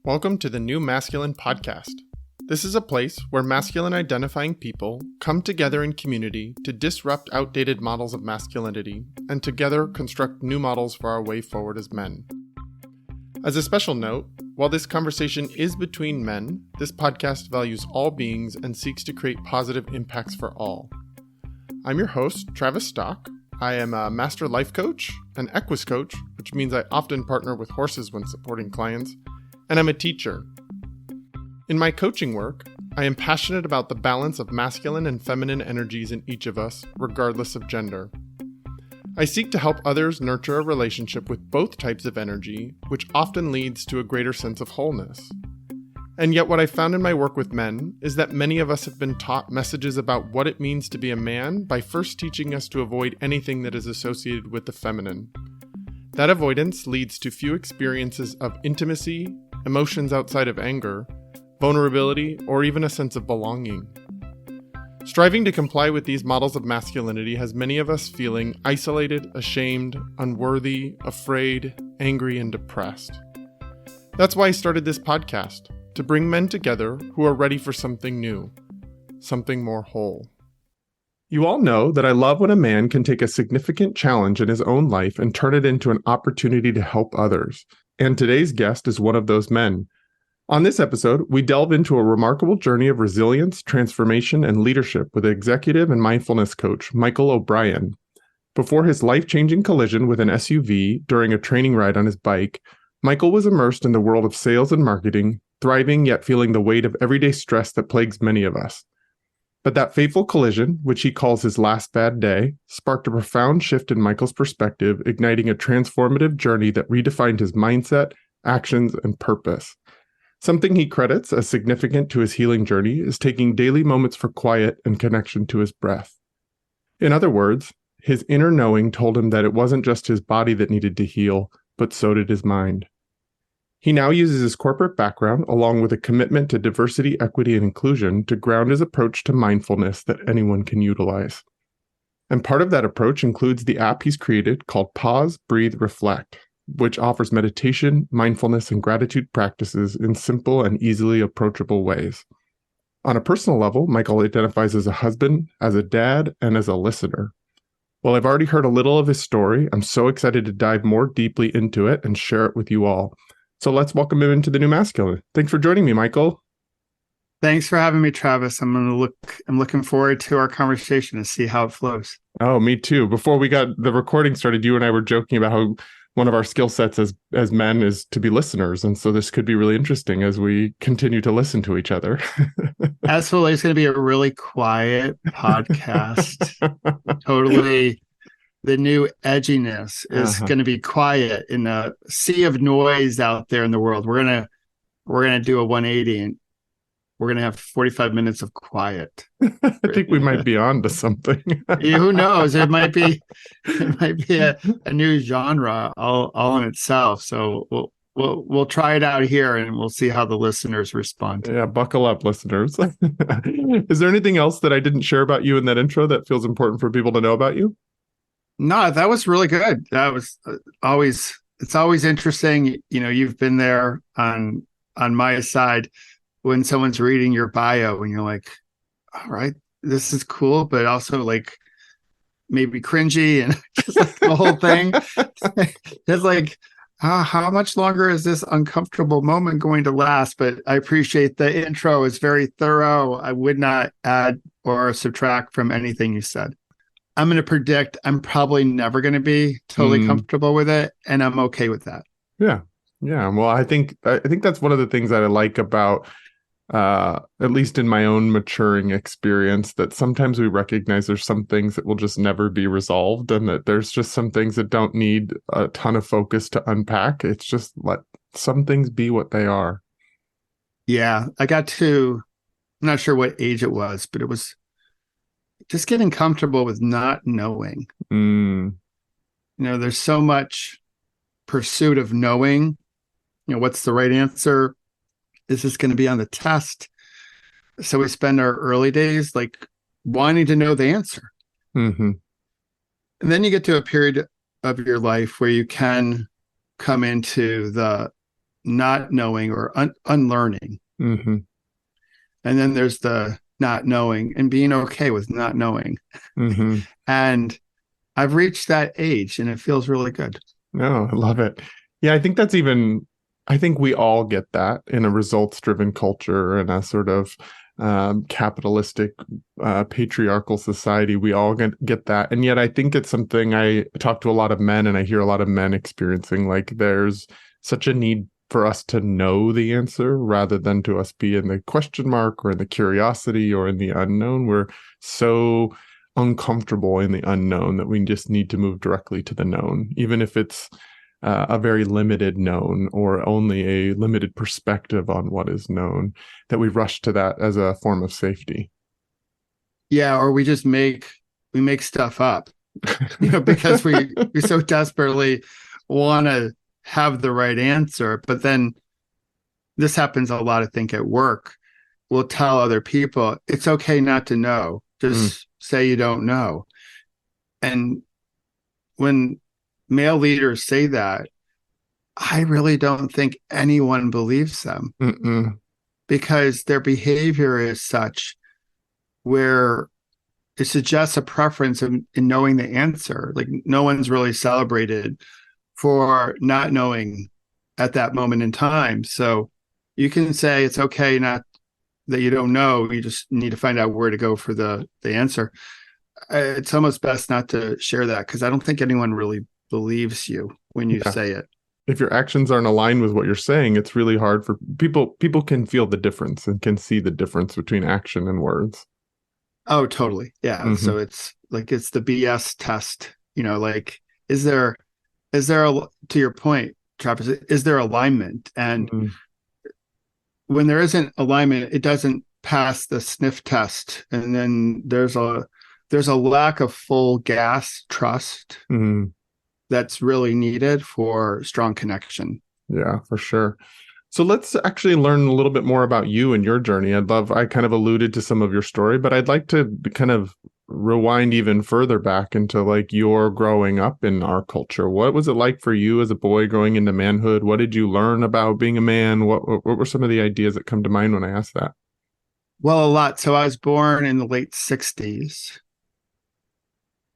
Welcome to the New Masculine Podcast. This is a place where masculine identifying people come together in community to disrupt outdated models of masculinity and together construct new models for our way forward as men. As a special note, while this conversation is between men, this podcast values all beings and seeks to create positive impacts for all. I'm your host, Travis Stock. I am a master life coach, an equus coach, which means I often partner with horses when supporting clients, and I'm a teacher. In my coaching work, I am passionate about the balance of masculine and feminine energies in each of us, regardless of gender. I seek to help others nurture a relationship with both types of energy, which often leads to a greater sense of wholeness. And yet what I found in my work with men is that many of us have been taught messages about what it means to be a man by first teaching us to avoid anything that is associated with the feminine. That avoidance leads to few experiences of intimacy, emotions outside of anger, vulnerability, or even a sense of belonging. Striving to comply with these models of masculinity has many of us feeling isolated, ashamed, unworthy, afraid, angry, and depressed. That's why I started this podcast, to bring men together who are ready for something new, something more whole. You all know that I love when a man can take a significant challenge in his own life and turn it into an opportunity to help others. And today's guest is one of those men. On this episode, we delve into a remarkable journey of resilience, transformation, and leadership with executive and mindfulness coach Michael O'Brien. Before his life-changing collision with an SUV during a training ride on his bike, Michael was immersed in the world of sales and marketing, thriving yet feeling the weight of everyday stress that plagues many of us. But that fateful collision, which he calls his last bad day, sparked a profound shift in Michael's perspective, igniting a transformative journey that redefined his mindset, actions, and purpose. Something he credits as significant to his healing journey is taking daily moments for quiet and connection to his breath. In other words, his inner knowing told him that it wasn't just his body that needed to heal, but so did his mind. He now uses his corporate background, along with a commitment to diversity, equity, and inclusion, to ground his approach to mindfulness that anyone can utilize. And part of that approach includes the app he's created called Pause, Breathe, Reflect, which offers meditation, mindfulness, and gratitude practices in simple and easily approachable ways. On a personal level, Michael identifies as a husband, as a dad, and as a listener. While I've already heard a little of his story, I'm so excited to dive more deeply into it and share it with you all. So let's welcome him into the New Masculine. Thanks for joining me, Michael. Thanks for having me, Travis. I'm looking forward to our conversation and see how it flows. Oh, me too. Before we got the recording started, you and I were joking about how one of our skill sets as men is to be listeners. And so this could be really interesting as we continue to listen to each other. Absolutely. It's going to be a really quiet podcast. Totally. The new edginess is going to be quiet in a sea of noise out there in the world. We're gonna do a 180 and we're gonna have 45 minutes of quiet. I think we might be on to something. Yeah, who knows? It might be a new genre all in itself. So we'll try it out here and we'll see how the listeners respond. Yeah, buckle up, listeners. Is there anything else that I didn't share about you in that intro that feels important for people to know about you? No, that was really good. That was it's always interesting. You know, you've been there on my side when someone's reading your bio and you're like, all right, this is cool, but also like maybe cringy and just like the whole thing. It's like, how much longer is this uncomfortable moment going to last? But I appreciate the intro. It's very thorough. I would not add or subtract from anything you said. I'm going to predict I'm probably never going to be totally comfortable with it, and I'm okay with that. Yeah. Well, I think that's one of the things that I like about, at least in my own maturing experience, that sometimes we recognize there's some things that will just never be resolved, and that there's just some things that don't need a ton of focus to unpack. It's just let some things be what they are. Yeah, I'm not sure what age it was, but it was just getting comfortable with not knowing. You know, there's so much pursuit of knowing, you know, what's the right answer? Is this going to be on the test? So we spend our early days like wanting to know the answer. And then you get to a period of your life where you can come into the not knowing or unlearning. Mm-hmm. And then there's the not knowing and being okay with not knowing. Mm-hmm. And I've reached that age and it feels really good. No, I love it. Yeah, I think we all get that in a results-driven culture and a sort of capitalistic, patriarchal society. We all get that. And yet I think it's something I talk to a lot of men and I hear a lot of men experiencing, like there's such a need for us to know the answer rather than to us be in the question mark or in the curiosity or in the unknown. We're so uncomfortable in the unknown that we just need to move directly to the known, even if it's a very limited known or only a limited perspective on what is known, that we rush to that as a form of safety. Yeah, or we make stuff up, because we so desperately want to have the right answer. But then this happens a lot, I think, at work. We'll tell other people it's okay not to know. Just say you don't know. And when male leaders say that, I really don't think anyone believes them. Mm-mm. Because their behavior is such where it suggests a preference in knowing the answer. Like no one's really celebrated for not knowing at that moment in time. So you can say it's okay not that you don't know. You just need to find out where to go for the answer. It's almost best not to share that because I don't think anyone really believes you when you say it. If your actions aren't aligned with what you're saying, it's really hard for people can feel the difference and can see the difference between action and words. Oh, totally. Yeah. Mm-hmm. So it's the BS test, like, is there to your point, Travis, is there alignment? And when there isn't alignment, it doesn't pass the sniff test. And then there's a lack of full gas trust. That's really needed for strong connection. Yeah, for sure. So let's actually learn a little bit more about you and your journey. I kind of alluded to some of your story, but I'd like to kind of rewind even further back into like your growing up in our culture. What was it like for you as a boy growing into manhood? What did you learn about being a man? What were some of the ideas that come to mind when I ask that? Well, a lot. So I was born in the late 60s.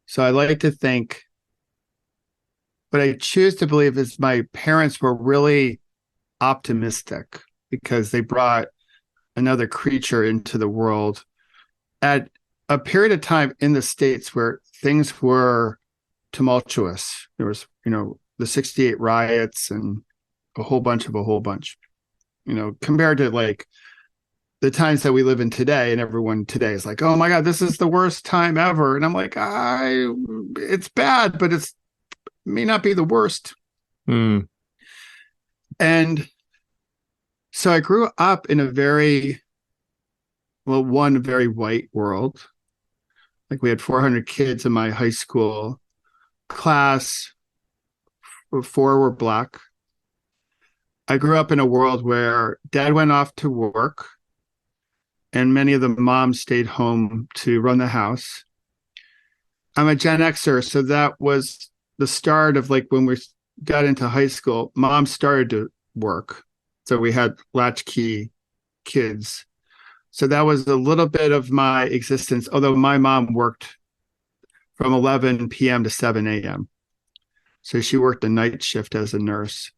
So I like to think, but I choose to believe is my parents were really optimistic because they brought another creature into the world at a period of time in the States where things were tumultuous. There was, the 68 riots and a whole bunch, compared to like the times that we live in today, and everyone today is like, oh my God, this is the worst time ever. And I'm like, it's bad, but it may not be the worst. And so I grew up in a very white world. Like we had 400 kids in my high school class. 4 were Black. I grew up in a world where dad went off to work and many of the moms stayed home to run the house. I'm a Gen Xer, so that was the start of like when we got into high school, mom started to work. So we had latchkey kids. So that was a little bit of my existence, although my mom worked from 11 p.m. to 7 a.m. So she worked the night shift as a nurse.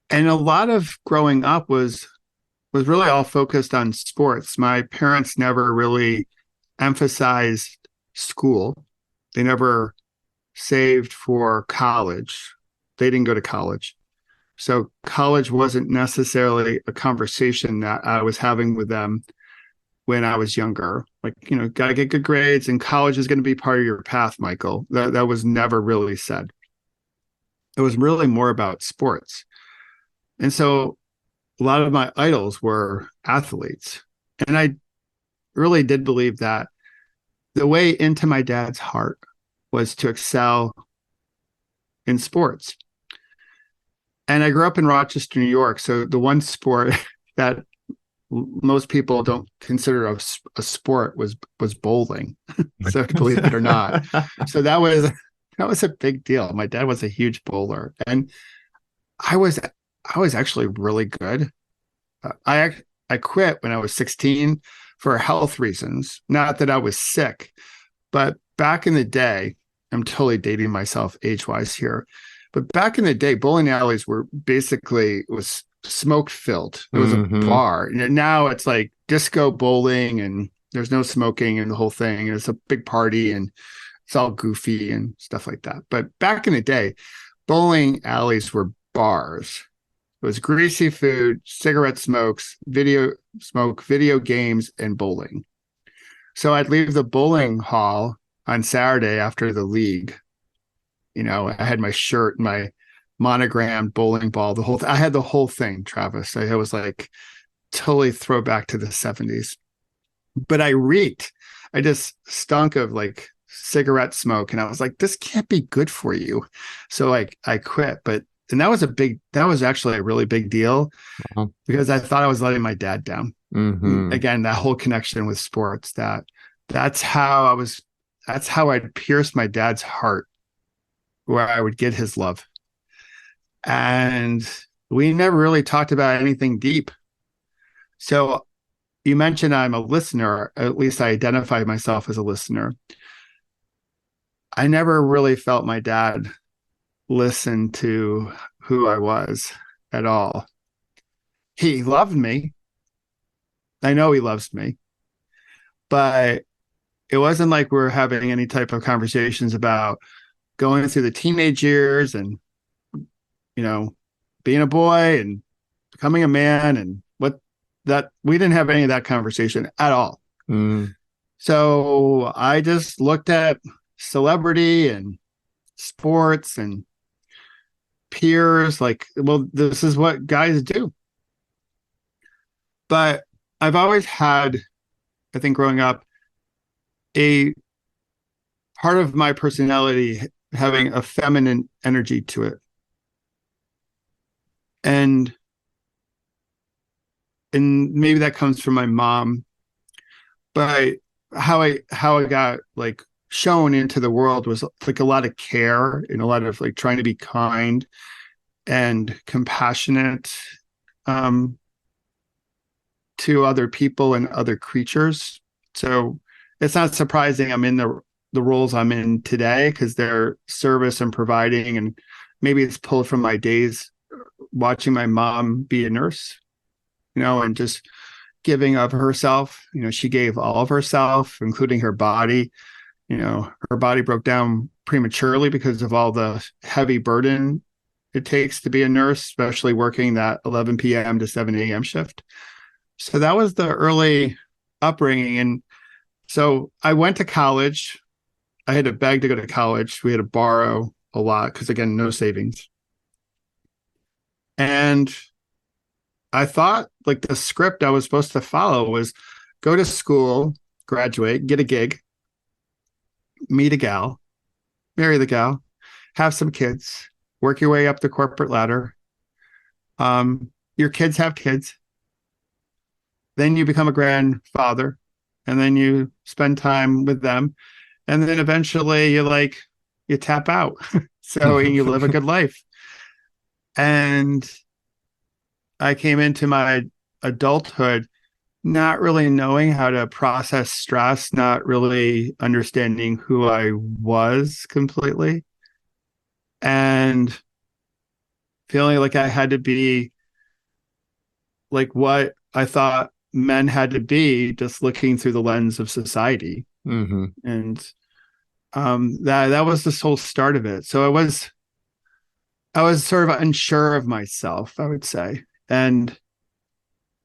And a lot of growing up was really all focused on sports. My parents never really emphasized school. They never saved for college. They didn't go to college. So college wasn't necessarily a conversation that I was having with them when I was younger. Like, got to get good grades and college is going to be part of your path, Michael. That was never really said. It was really more about sports. And so a lot of my idols were athletes. And I really did believe that the way into my dad's heart was to excel in sports. And I grew up in Rochester, New York. So the one sport that most people don't consider a sport was bowling. So believe it or not. So that was a big deal. My dad was a huge bowler. And I was I was actually really good. I quit when I was 16 for health reasons. Not that I was sick, but back in the day, I'm totally dating myself age-wise here. But back in the day, bowling alleys were basically it was smoke filled. It was a Mm-hmm. bar. And now it's like disco bowling and there's no smoking and the whole thing. And it's a big party and it's all goofy and stuff like that. But back in the day, bowling alleys were bars. It was greasy food, cigarette smoke, video games, and bowling. So I'd leave the bowling hall on Saturday after the league. You know, I had my shirt, my monogrammed bowling ball, I had the whole thing, Travis. I was like totally throwback to the 70s. But I reeked. I just stunk of like cigarette smoke. And I was like, this can't be good for you. So like I quit. But and that was actually a really big deal Wow. because I thought I was letting my dad down. Mm-hmm. Again, that whole connection with sports, that's how I'd pierce my dad's heart, where I would get his love. And we never really talked about anything deep. So you mentioned I'm a listener, at least I identify myself as a listener. I never really felt my dad listen to who I was at all. He loved me. I know he loves me, but it wasn't like we were having any type of conversations about going through the teenage years and, you know, being a boy and becoming a man and what that we didn't have any of that conversation at all. Mm. So I just looked at celebrity and sports and peers like, well, this is what guys do. But I've always had, I think growing up, a part of my personality having a feminine energy to it. And maybe that comes from my mom, but how I got like shown into the world was like a lot of care and a lot of like trying to be kind and compassionate um, to other people and other creatures. So it's not surprising I'm in the roles I'm in today because they're service and providing, and maybe it's pulled from my days watching my mom be a nurse, you know, and just giving of herself. You know, she gave all of herself, including her body. You know, her body broke down prematurely because of all the heavy burden it takes to be a nurse, especially working that 11 p.m. to 7 a.m. shift. So that was the early upbringing. And so I went to college. I had to beg to go to college. We had to borrow a lot because, again, no savings. And I thought like the script I was supposed to follow was go to school, graduate, get a gig, meet a gal, marry the gal, have some kids, work your way up the corporate ladder. Your kids have kids. Then you become a grandfather, and then you spend time with them. And then eventually you tap out. So you live a good life. And I came into my adulthood not really knowing how to process stress, not really understanding who I was completely, and feeling like I had to be like what I thought men had to be, just looking through the lens of society. Mm-hmm. And that was the whole start of it. So I was sort of unsure of myself, I would say. And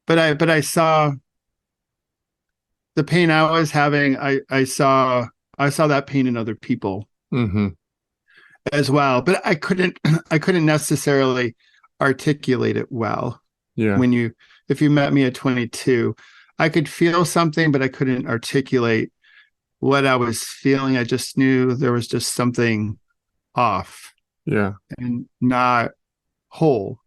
but I saw the pain I was having. I saw that pain in other people Mm-hmm. as well, but I couldn't necessarily articulate it well. Yeah. If you met me at 22, I could feel something, but I couldn't articulate what I was feeling. I just knew there was just something off Yeah. and not whole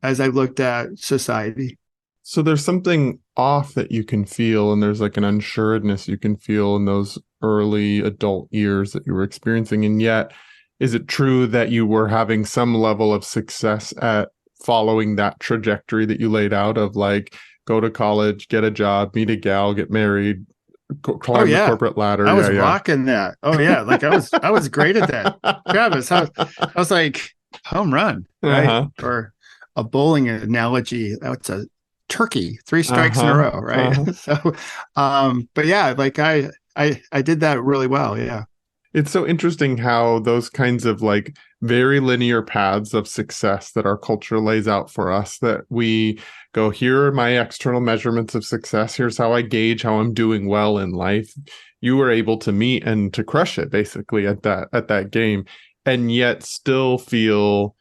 as I looked at society. So there's something off that you can feel, and there's like an unsuredness you can feel in those early adult years that you were experiencing. And yet, is it true that you were having some level of success at following that trajectory that you laid out of like go to college, get a job, meet a gal, get married, climb the corporate ladder. I was rocking that. Oh yeah, like I was great at that. Travis, I was like home run, right? Or a bowling analogy. That's a turkey, 3 strikes in a row, right? So, but yeah, like I did that really well. Yeah. It's so interesting how those kinds of like very linear paths of success that our culture lays out for us, that we go, here are my external measurements of success. Here's how I gauge how I'm doing well in life. You were able to meet and to crush it basically at that game, and yet still feel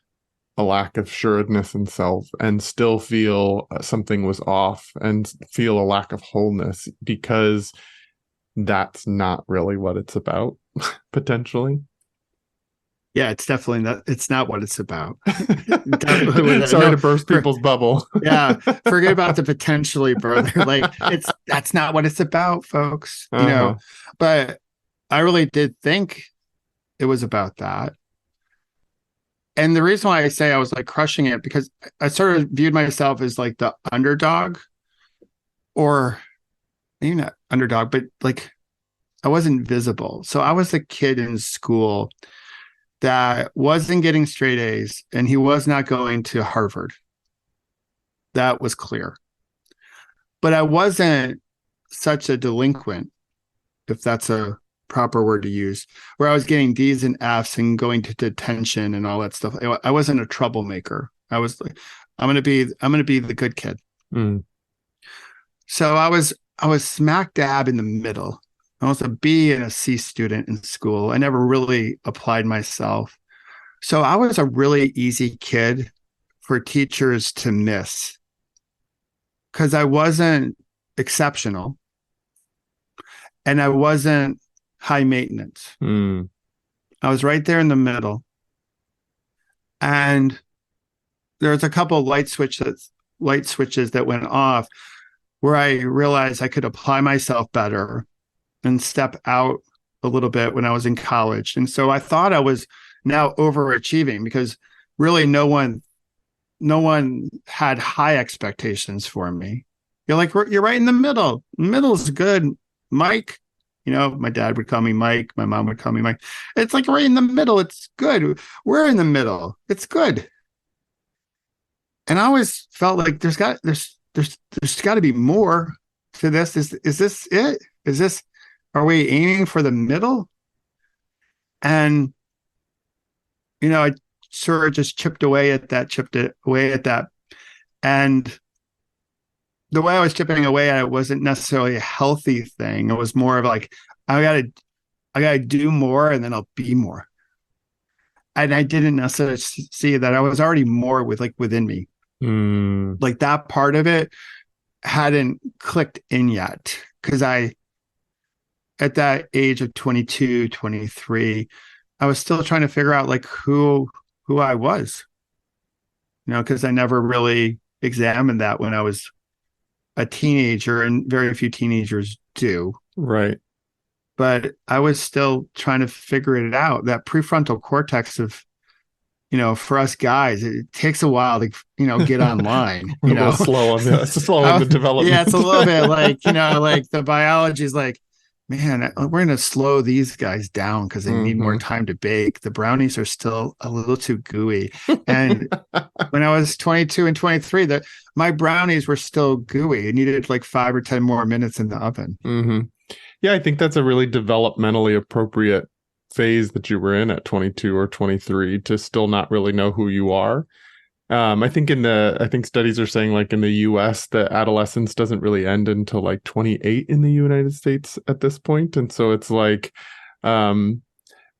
a lack of sureness in self, and still feel something was off, and feel a lack of wholeness, because that's not really what it's about, potentially. Yeah, it's definitely not. It's not what it's about. Sorry to burst people's bubble. Yeah, forget about the potentially, brother. Like that's not what it's about, folks. You know, but I really did think it was about that. And the reason why I say I was like crushing it, because I sort of viewed myself as like the underdog, or maybe not underdog, but like I wasn't visible. So I was the kid in school that wasn't getting straight A's, and he was not going to Harvard. That was clear. But I wasn't such a delinquent, if that's a proper word to use, where I was getting D's and F's and going to detention and all that stuff. I wasn't a troublemaker. I was like, I'm gonna be the good kid. So I was smack dab in the middle. I was a B and a C student in school. I never really applied myself. So I was a really easy kid for teachers to miss, because I wasn't exceptional and I wasn't high maintenance. I was right there in the middle. And there was a couple of light switches that went off where I realized I could apply myself better and step out a little bit when I was in college. And so I thought I was now overachieving, because really no one had high expectations for me. You're right in the middle. Middle's good, Mike. You know, my dad would call me Mike. My mom would call me Mike. It's like right in the middle. It's good. We're in the middle. It's good. And I always felt like there's got to be more to this. Is this it? Are we aiming for the middle? And, you know, I sort of just chipped away at that. And the way I was chipping away at it wasn't necessarily a healthy thing. It was more of like, I gotta do more, and then I'll be more. And I didn't necessarily see that I was already more within me. Like that part of it hadn't clicked in yet, because at that age of 22, 23, I was still trying to figure out like who I was, you know, because I never really examined that when I was a teenager, and very few teenagers do. Right. But I was still trying to figure it out. That prefrontal cortex of, you know, for us guys, it takes a while to, you know, get online. You know, slow on the development. Yeah, it's a little bit like, you know, like the biology is like, man, we're going to slow these guys down because they need more time to bake. The brownies are still a little too gooey. And when I was 22 and 23, my brownies were still gooey. It needed like 5 or 10 more minutes in the oven. Yeah, I think that's a really developmentally appropriate phase that you were in at 22 or 23, to still not really know who you are. I think studies are saying like in the US, the adolescence doesn't really end until like 28 in the United States at this point. And so it's like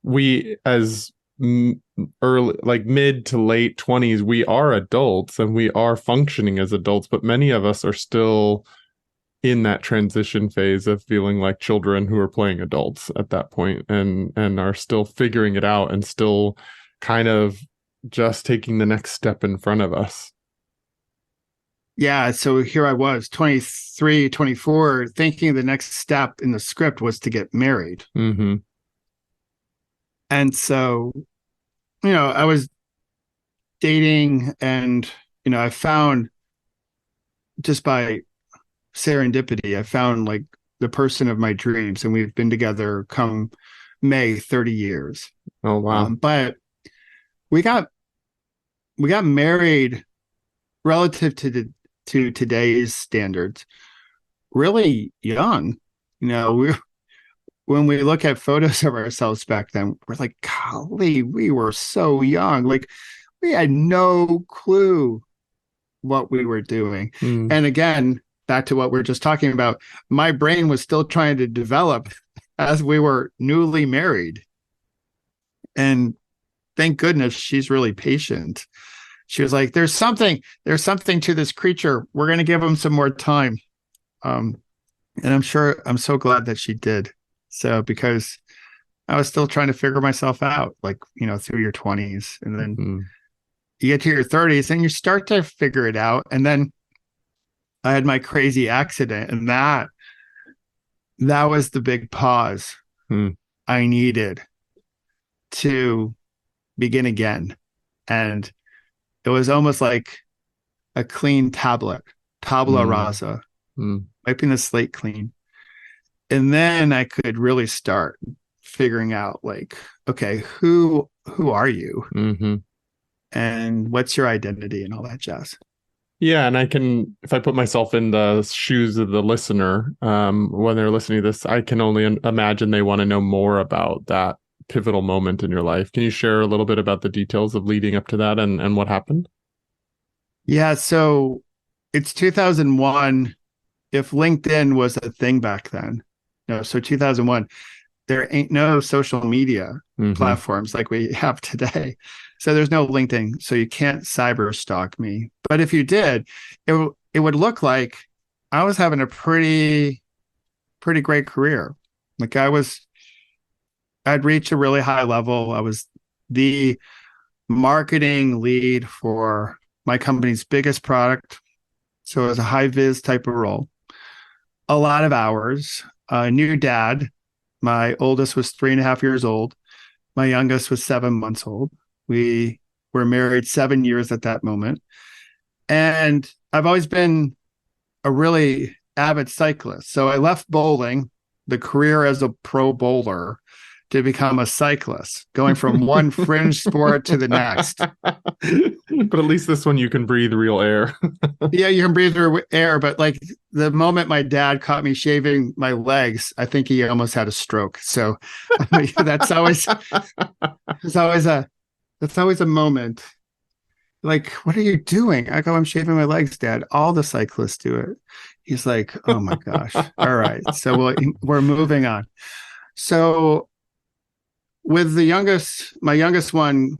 we as early, like mid to late 20s, we are adults and we are functioning as adults, but many of us are still in that transition phase of feeling like children who are playing adults at that point, and are still figuring it out, and still kind of just taking the next step in front of us. Yeah, so here I was, 23, 24, thinking the next step in the script was to get married. And so, you know, I was dating and I found just by serendipity, I found like the person of my dreams, and we've been together come May 30 years. Oh, wow. But we got married relative to today's standards really young. We when we look at photos of ourselves back then, we're like, golly, we were so young. Like we had no clue what we were doing. Mm. And again, back to what we are just talking about, my brain was still trying to develop as we were newly married. And thank goodness she's really patient. She was like, there's something to this creature. We're going to give him some more time. And I'm so glad that she did. So, because I was still trying to figure myself out, like, through your 20s, and then you get to your 30s and you start to figure it out. And then I had my crazy accident, and that was the big pause I needed to begin again. And it was almost like a clean tabula rasa, wiping the slate clean. And then I could really start figuring out, like, okay, who are you? Mm-hmm. And what's your identity and all that jazz? Yeah, and if I put myself in the shoes of the listener, when they're listening to this, I can only imagine they want to know more about that pivotal moment in your life. Can you share a little bit about the details of leading up to that and what happened? Yeah, so it's 2001. If LinkedIn was a thing back then, so 2001, there ain't no social media platforms like we have today. So there's no LinkedIn, so you can't cyber stalk me. But if you did, it would look like I was having a pretty great career. Like I'd reached a really high level. I was the marketing lead for my company's biggest product. So it was a high vis type of role. A lot of hours. New dad. My oldest was 3.5 years old. My youngest was 7 months old. We were married 7 years at that moment. And I've always been a really avid cyclist. So I left bowling, the career as a pro bowler, to become a cyclist, going from one fringe sport to the next. But at least this one you can breathe real air. Yeah, you can breathe air, but like the moment my dad caught me shaving my legs, I think he almost had a stroke. So that's always a moment. Like, what are you doing? I go, I'm shaving my legs, Dad. All the cyclists do it. He's like, oh my gosh. All right. So we're moving on. So with my youngest one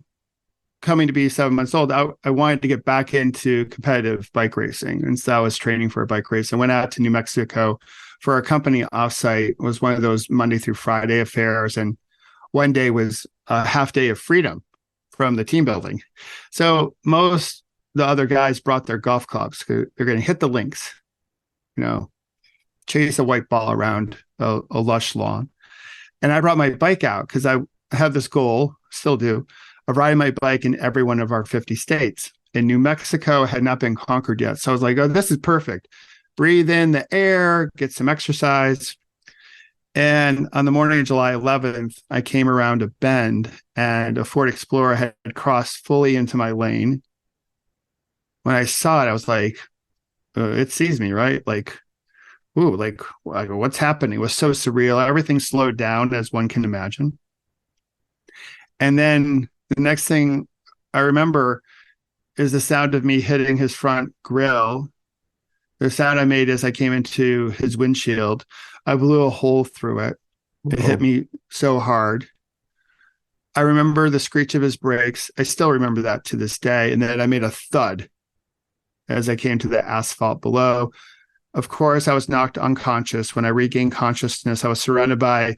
coming to be 7 months old, I wanted to get back into competitive bike racing. And so I was training for a bike race. I went out to New Mexico for a company offsite. It was one of those Monday through Friday affairs. And one day was a half day of freedom from the team building. So most the other guys brought their golf clubs. They're going to hit the links, chase a white ball around a lush lawn. And I brought my bike out because I have this goal, still do, of riding my bike in every one of our 50 states. And New Mexico had not been conquered yet. So I was like, oh, this is perfect. Breathe in the air, get some exercise. And on the morning of July 11th, I came around a bend and a Ford Explorer had crossed fully into my lane. When I saw it, I was like, it sees me, right? Like, ooh, like what's happening? It was so surreal. Everything slowed down, as one can imagine. And then the next thing I remember is the sound of me hitting his front grill. The sound I made as I came into his windshield, I blew a hole through it. It hit me so hard. I remember the screech of his brakes. I still remember that to this day. And then I made a thud as I came to the asphalt below. Of course, I was knocked unconscious. When I regained consciousness, I was surrounded by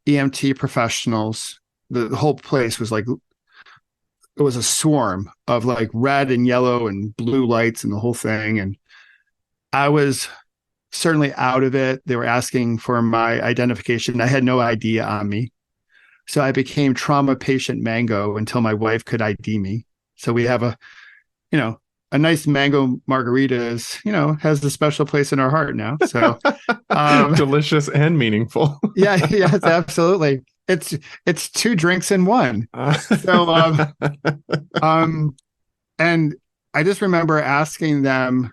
EMT professionals. The whole place was like, it was a swarm of like red and yellow and blue lights and the whole thing. And I was certainly out of it. They were asking for my identification. I had no ID on me. So I became trauma patient Mango until my wife could ID me. So we have a a nice mango margarita is, has a special place in our heart now. So, delicious and meaningful. yeah, yes, absolutely. It's two drinks in one. So, and I just remember asking them,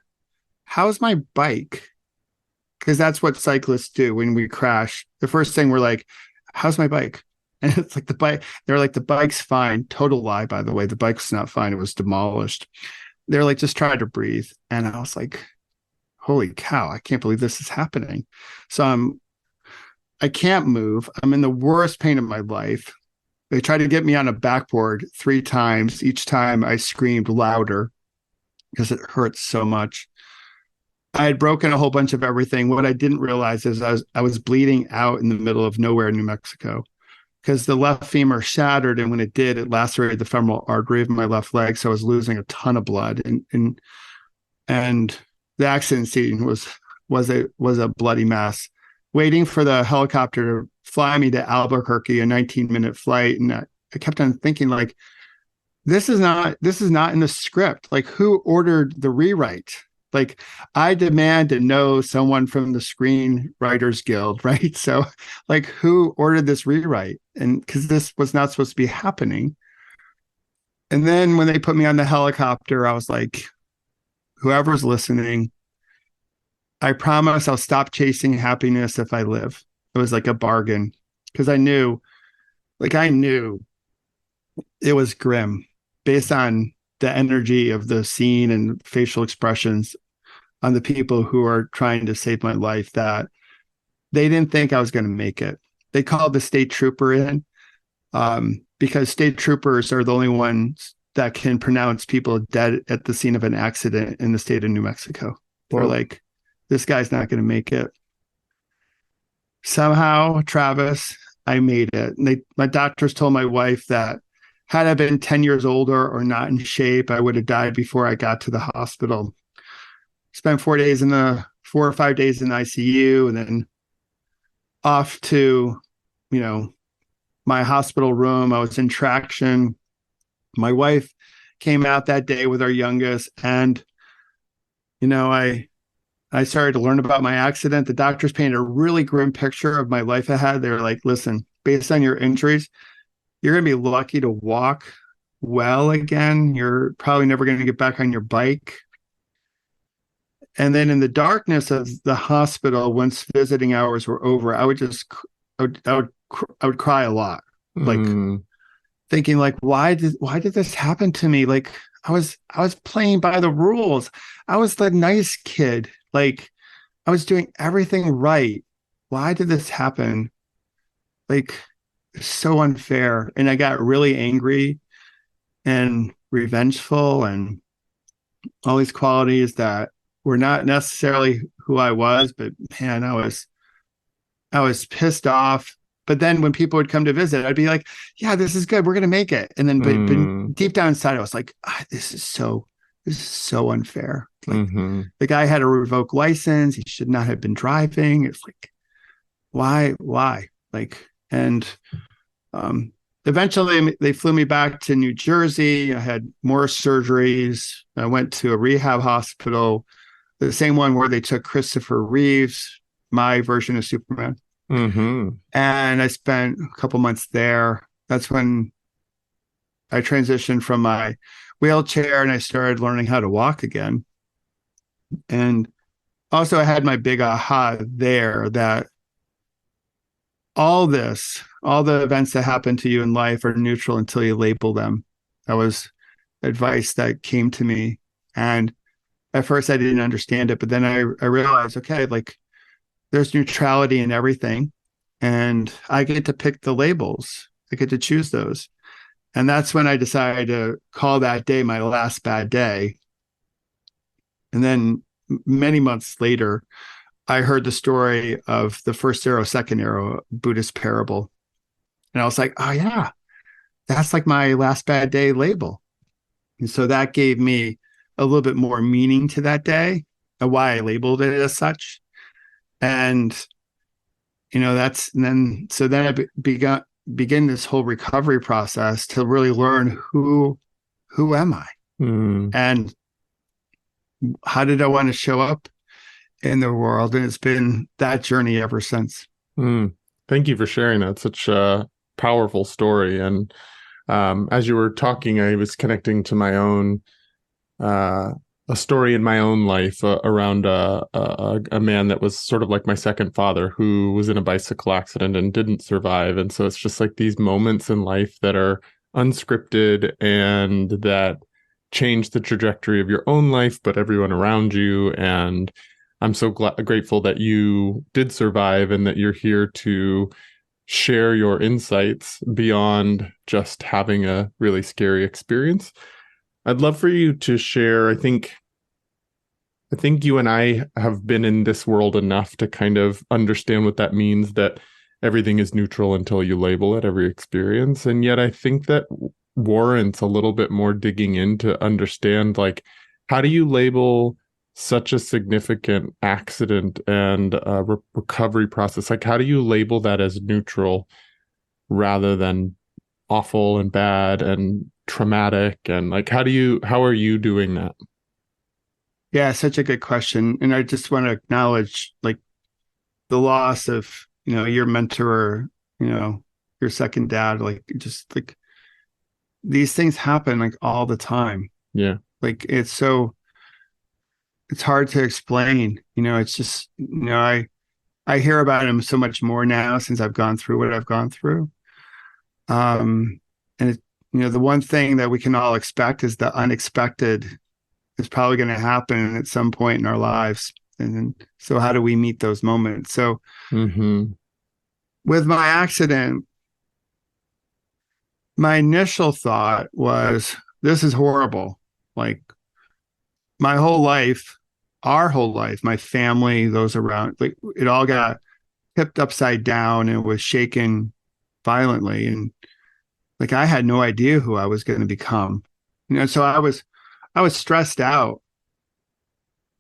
"How's my bike?" Because that's what cyclists do when we crash. The first thing we're like, "How's my bike?" And it's like the bike. They're like, "The bike's fine." Total lie, by the way. The bike's not fine. It was demolished. They're like, "Just try to breathe." And I was like, "Holy cow! I can't believe this is happening." So I can't move. I'm in the worst pain of my life. They tried to get me on a backboard 3 times. Each time I screamed louder because it hurts so much. I had broken a whole bunch of everything. What I didn't realize is I was bleeding out in the middle of nowhere, New Mexico, because the left femur shattered, and when it did, it lacerated the femoral artery of my left leg. So I was losing a ton of blood, and the accident scene was a bloody mess. Waiting for the helicopter to fly me to Albuquerque, a 19-minute flight, and I kept on thinking, like, this is not in the script. Like, who ordered the rewrite? Like, I demand to know someone from the Screenwriters Guild, right? So, like, who ordered this rewrite? And because this was not supposed to be happening. And then when they put me on the helicopter, I was like, whoever's listening, I promise I'll stop chasing happiness if I live. It was like a bargain, because I knew it was grim based on the energy of the scene and facial expressions on the people who are trying to save my life, that they didn't think I was going to make it. They called the state trooper in because state troopers are the only ones that can pronounce people dead at the scene of an accident in the state of New Mexico. They're like, this guy's not going to make it. Somehow, Travis, I made it. And my doctors told my wife that had I been 10 years older or not in shape, I would have died before I got to the hospital. Spent 4 or 5 days in the ICU, and then off to, my hospital room. I was in traction. My wife came out that day with our youngest, and, I started to learn about my accident. The doctors painted a really grim picture of my life ahead. They were like, listen, based on your injuries, you're going to be lucky to walk well again. You're probably never going to get back on your bike. And then in the darkness of the hospital, once visiting hours were over, I would cry a lot, like thinking, like, why did this happen to me? Like, I was playing by the rules. I was the nice kid. Like, I was doing everything right. Why did this happen? Like, it's so unfair. And I got really angry and revengeful and all these qualities that were not necessarily who I was, but man, I was pissed off. But then when people would come to visit, I'd be like, yeah, this is good. We're going to make it. And then but deep down inside, I was like, this is so unfair. Like, the guy had a revoked license. He should not have been driving. It's like, why? Like, and eventually they flew me back to New Jersey. I had more surgeries. I went to a rehab hospital, the same one where they took Christopher Reeves, my version of Superman. And I spent a couple months there. That's when I transitioned from my wheelchair and I started learning how to walk again. And also I had my big aha there, that all the events that happen to you in life are neutral until you label them. That was advice that came to me. And at first I didn't understand it, but then I realized, okay, like, there's neutrality in everything, and I get to pick the labels. I get to choose those. And that's when I decided to call that day my last bad day. And then many months later, I heard the story of the first arrow, second arrow, Buddhist parable. And I was like, oh yeah, that's like my last bad day label. And so that gave me a little bit more meaning to that day and why I labeled it as such. And, then I begin this whole recovery process to really learn who am I? And how did I want to show up in the world? And it's been that journey ever since. Thank you for sharing that. Such a powerful story. And as you were talking, I was connecting to my own a story in my own life around a man that was sort of like my second father, who was in a bicycle accident and didn't survive. And so it's just like these moments in life that are unscripted and that change the trajectory of your own life, but everyone around you. And I'm so grateful that you did survive and that you're here to share your insights beyond just having a really scary experience. I'd love for you to share. I think you and I have been in this world enough to kind of understand what that means, that everything is neutral until you label it, every experience. And yet I think that warrants a little bit more digging in to understand, like, how do you label such a significant accident and recovery process? Like, how do you label that as neutral rather than awful and bad and traumatic? And like, how are you doing that? Yeah, such a good question. And I just want to acknowledge like the loss of, your mentor, your second dad, like just like these things happen like all the time. Yeah. Like it's hard to explain, it's just, I hear about him so much more now since I've gone through what I've gone through. And the one thing that we can all expect is the unexpected is probably going to happen at some point in our lives. And so how do we meet those moments? So with my accident, my initial thought was, this is horrible. Like my whole life, our whole life, my family, those around, like it all got tipped upside down and was shaken violently. And like I had no idea who I was going to become. So I was stressed out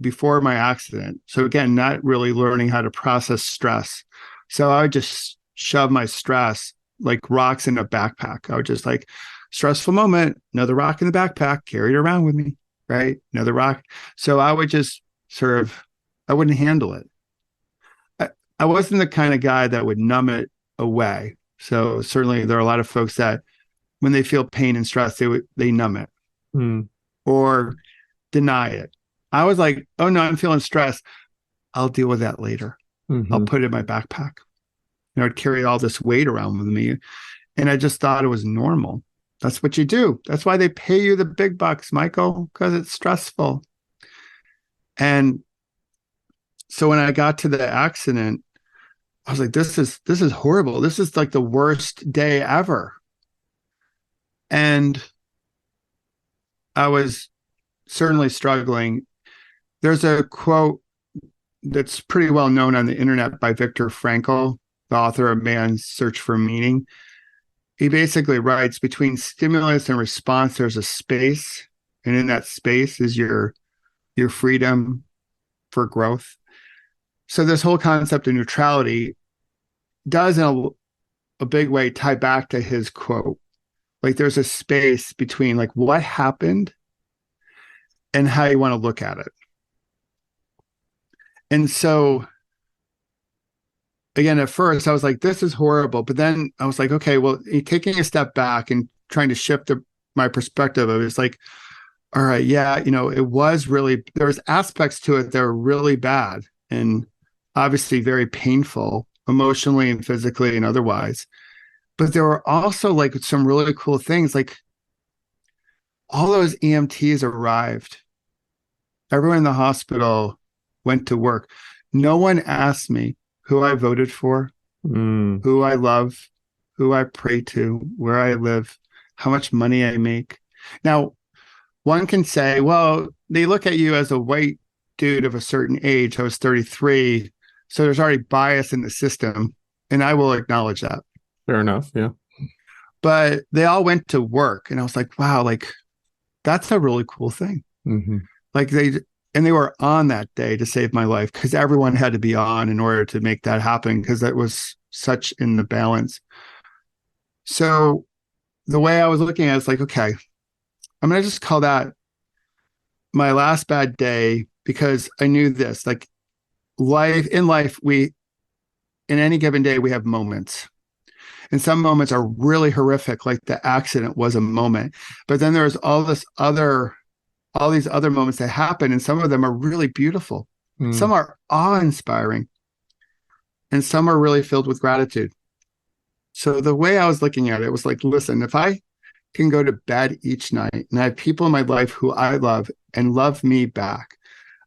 before my accident. So again, not really learning how to process stress. So I would just shove my stress like rocks in a backpack. I would just like, stressful moment, another rock in the backpack, carry it around with me, right? Another rock. So I would just I wouldn't handle it. I wasn't the kind of guy that would numb it away. So certainly there are a lot of folks that when they feel pain and stress, they numb it or deny it. I was like, oh no, I'm feeling stressed. I'll deal with that later. I'll put it in my backpack. I'd carry all this weight around with me. And I just thought it was normal. That's what you do. That's why they pay you the big bucks, Michael, because it's stressful. And so when I got to the accident, I was like, this is horrible. This is like the worst day ever. And I was certainly struggling. There's a quote that's pretty well known on the internet by Viktor Frankl, the author of Man's Search for Meaning. He basically writes, between stimulus and response, there's a space. And in that space is your freedom for growth. So this whole concept of neutrality does in a big way tie back to his quote. Like there's a space between like what happened and how you want to look at it. And so again, at first I was like, this is horrible. But then I was like, okay, well, taking a step back and trying to shift my perspective of it, it's like, all right, yeah, it was really, there was aspects to it that were really bad and obviously very painful emotionally and physically and otherwise. But there were also like some really cool things, like all those EMTs arrived. Everyone in the hospital went to work. No one asked me who I voted for, who I love, who I pray to, where I live, how much money I make. Now, one can say, well, they look at you as a white dude of a certain age. I was 33, so there's already bias in the system, and I will acknowledge that. Fair enough, yeah. But they all went to work, and I was like, wow, like that's a really cool thing. Like they were on that day to save my life because everyone had to be on in order to make that happen because that was such in the balance. So the way I was looking at it is like, okay, I'm going to just call that my last bad day, because I knew this, like in life, in any given day, we have moments. And some moments are really horrific, like the accident was a moment. But then there's all these other moments that happen, and some of them are really beautiful. Some are awe-inspiring, and some are really filled with gratitude. So the way I was looking at it was like, listen, if I can go to bed each night and I have people in my life who I love and love me back,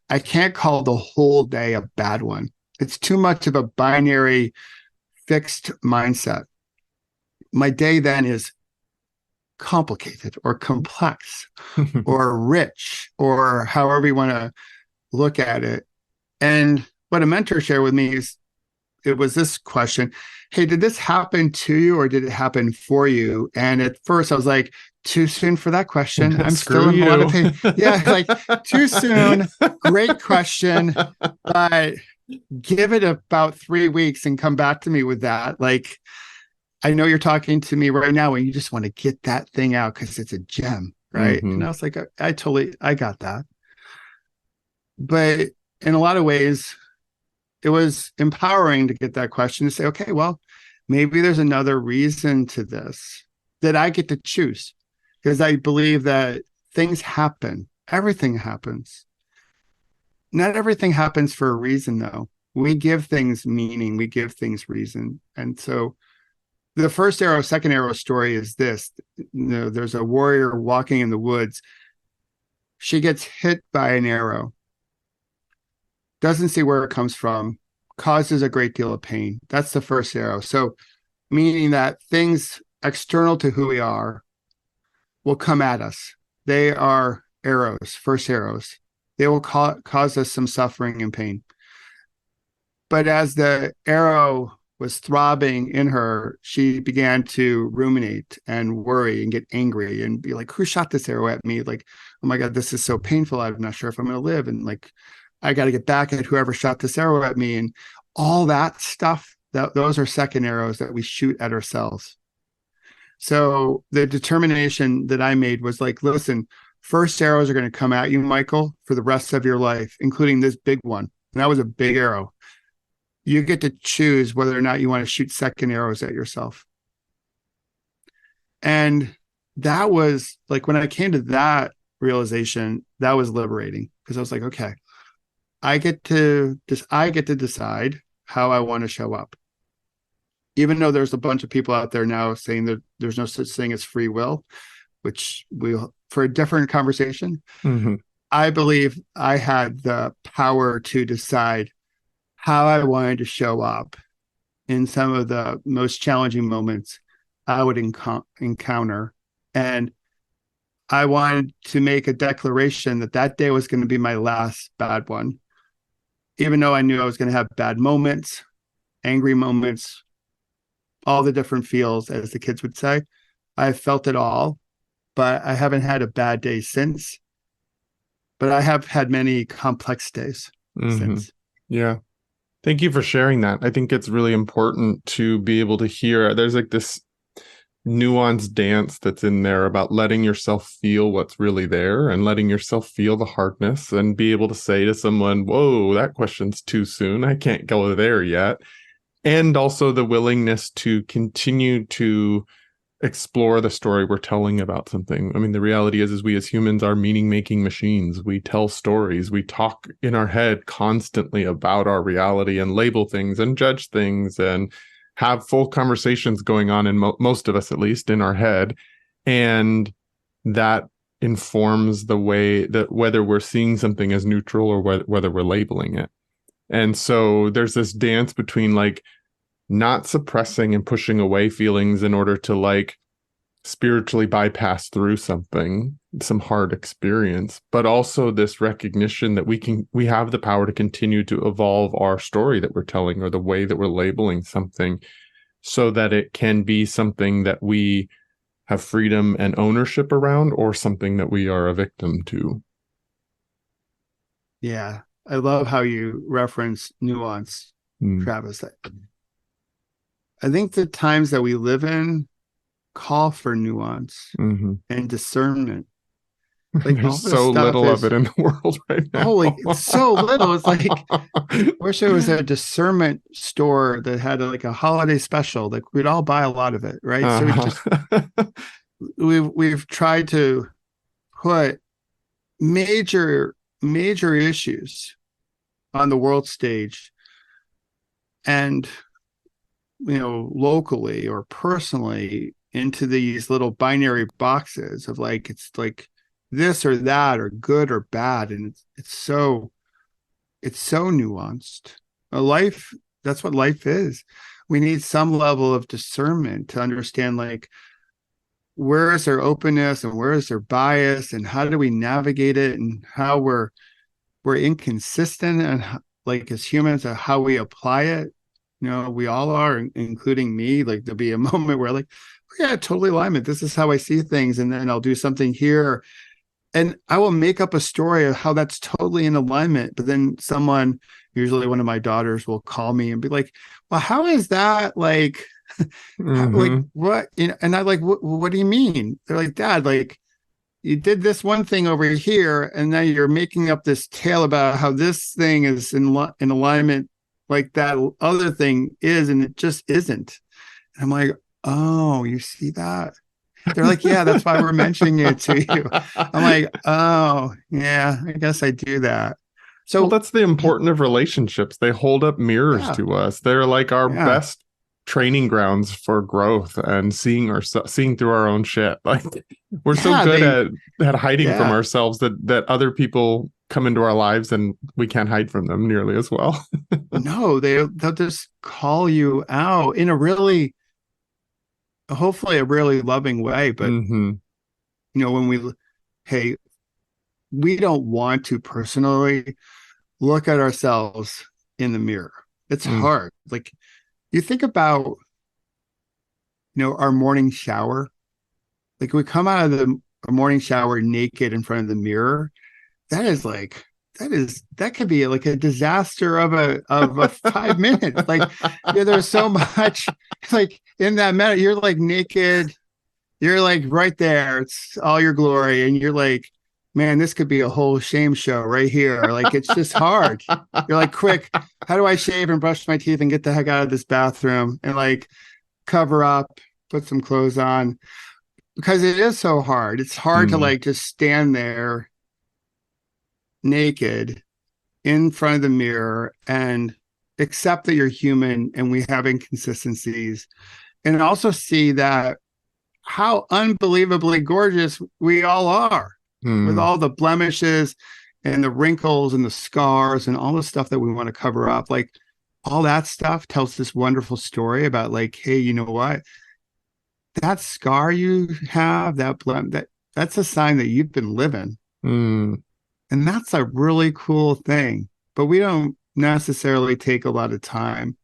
I can't call the whole day a bad one. It's too much of a binary fixed mindset. My day then is complicated or complex or rich, or however you want to look at it. And what a mentor shared with me is, it was this question: hey, did this happen to you or did it happen for you? And at first I was like, too soon for that question. I'm still in a lot of pain. Yeah, like too soon. Great question. But give it about 3 weeks and come back to me with that. Like, I know you're talking to me right now and you just want to get that thing out because it's a gem, right? Mm-hmm. And I was like, I got that. But in a lot of ways, it was empowering to get that question, to say, okay, well, maybe there's another reason to this that I get to choose, because I believe that things happen. Everything happens. Not everything happens for a reason, though. We give things meaning. We give things reason. And so the first arrow, second arrow story is this. There's a warrior walking in the woods. She gets hit by an arrow. Doesn't see where it comes from, causes a great deal of pain. That's the first arrow. So meaning that things external to who we are will come at us. They are arrows, first arrows. They will cause us some suffering and pain. But as the arrow was throbbing in her, she began to ruminate and worry and get angry and be like, who shot this arrow at me? Like, oh my God, this is so painful. I'm not sure if I'm going to live. And like, I got to get back at whoever shot this arrow at me. And all that stuff, those are second arrows that we shoot at ourselves. So the determination that I made was like, listen, first arrows are going to come at you, Michael, for the rest of your life, including this big one. And that was a big arrow. You get to choose whether or not you want to shoot second arrows at yourself. And that was like, when I came to that realization, that was liberating, because I was like, okay, I get to decide how I want to show up. Even though there's a bunch of people out there now saying that there's no such thing as free will, which for a different conversation, mm-hmm. I believe I had the power to decide how I wanted to show up in some of the most challenging moments I would encounter. And I wanted to make a declaration that day was going to be my last bad one. Even though I knew I was going to have bad moments, angry moments, all the different feels, as the kids would say, I felt it all, but I haven't had a bad day since. But I have had many complex days since. Yeah. Thank you for sharing that. I think it's really important to be able to hear. There's like this nuanced dance that's in there about letting yourself feel what's really there and letting yourself feel the hardness and be able to say to someone, whoa, that question's too soon. I can't go there yet. And also the willingness to continue to explore the story we're telling about something. I mean, the reality is we as humans are meaning-making machines. We tell stories. We talk in our head constantly about our reality and label things and judge things and have full conversations going on in most of us, at least, in our head. And that informs the way that whether we're seeing something as neutral or whether we're labeling it. And so there's this dance between like not suppressing and pushing away feelings in order to like spiritually bypass through some hard experience, but also this recognition that we have the power to continue to evolve our story that we're telling or the way that we're labeling something so that it can be something that we have freedom and ownership around or something that we are a victim to. Yeah. I love how you reference nuance, Travis. I think the times that we live in call for nuance and discernment. Like all There's this so stuff little of is it in the world right holy, now. it's so little. It's like I wish there was a discernment store that had like a holiday special. Like we'd all buy a lot of it, right? So Uh-huh. we've tried to put major issues on the world stage, and locally or personally into these little binary boxes of like it's like this or that or good or bad, and it's so nuanced. A life, that's what life is. We need some level of discernment to understand like where is their openness and where is their bias and how do we navigate it, and how we're inconsistent and like as humans of how we apply it. We all are, including me. Like there'll be a moment where like, oh, yeah, totally alignment, this is how I see things, and then I'll do something here and I will make up a story of how that's totally in alignment. But then someone, usually one of my daughters, will call me and be like, well, how is that like like Hmm. what, and I like, what do you mean? They're like, Dad, like you did this one thing over here and now you're making up this tale about how this thing is in alignment like that other thing is, and it just isn't. And I'm like, oh, you see that? They're like, yeah, that's why we're mentioning it to you. I'm like, oh yeah, I guess I do that. Well, So that's the important of relationships. They hold up mirrors yeah, to us. They're like our yeah, best training grounds for growth and seeing through our own shit. Like we're so yeah, good at hiding from yeah. ourselves that other people come into our lives and we can't hide from them nearly as well. No, they'll just call you out in a really, hopefully a really loving way. But Hmm. when hey, we don't want to personally look at ourselves in the mirror. It's Mm. hard. Like you think about, our morning shower. Like we come out of the morning shower naked in front of the mirror. That is like that could be like a disaster of a 5 minutes. Like there's so much like in that minute. You're like naked. You're like right there. It's all your glory, and you're like, man, this could be a whole shame show right here. Like it's just hard. You're like, quick, how do I shave and brush my teeth and get the heck out of this bathroom and like cover up, put some clothes on, because it is so hard. It's hard to Mm. like just stand there naked in front of the mirror and accept that you're human and we have inconsistencies, and also see that how unbelievably gorgeous we all are with Mm. all the blemishes and the wrinkles and the scars and all the stuff that we want to cover up. Like all that stuff tells this wonderful story about like, hey, you know what? That scar you have, that's a sign that you've been living. Mm. And that's a really cool thing. But we don't necessarily take a lot of time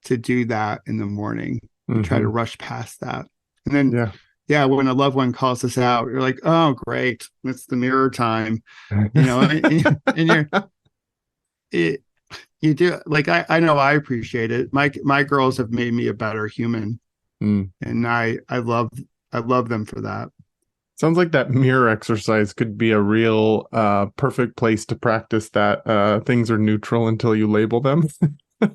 to do that in the morning. We try to Hmm. rush past that. And then, Yeah. yeah, when a loved one calls us out, you're like, oh, great. It's the mirror time, and it, you do like, I know I appreciate it. My girls have made me a better human, Mm. and I love them for that. Sounds like that mirror exercise could be a real perfect place to practice that things are neutral until you label them.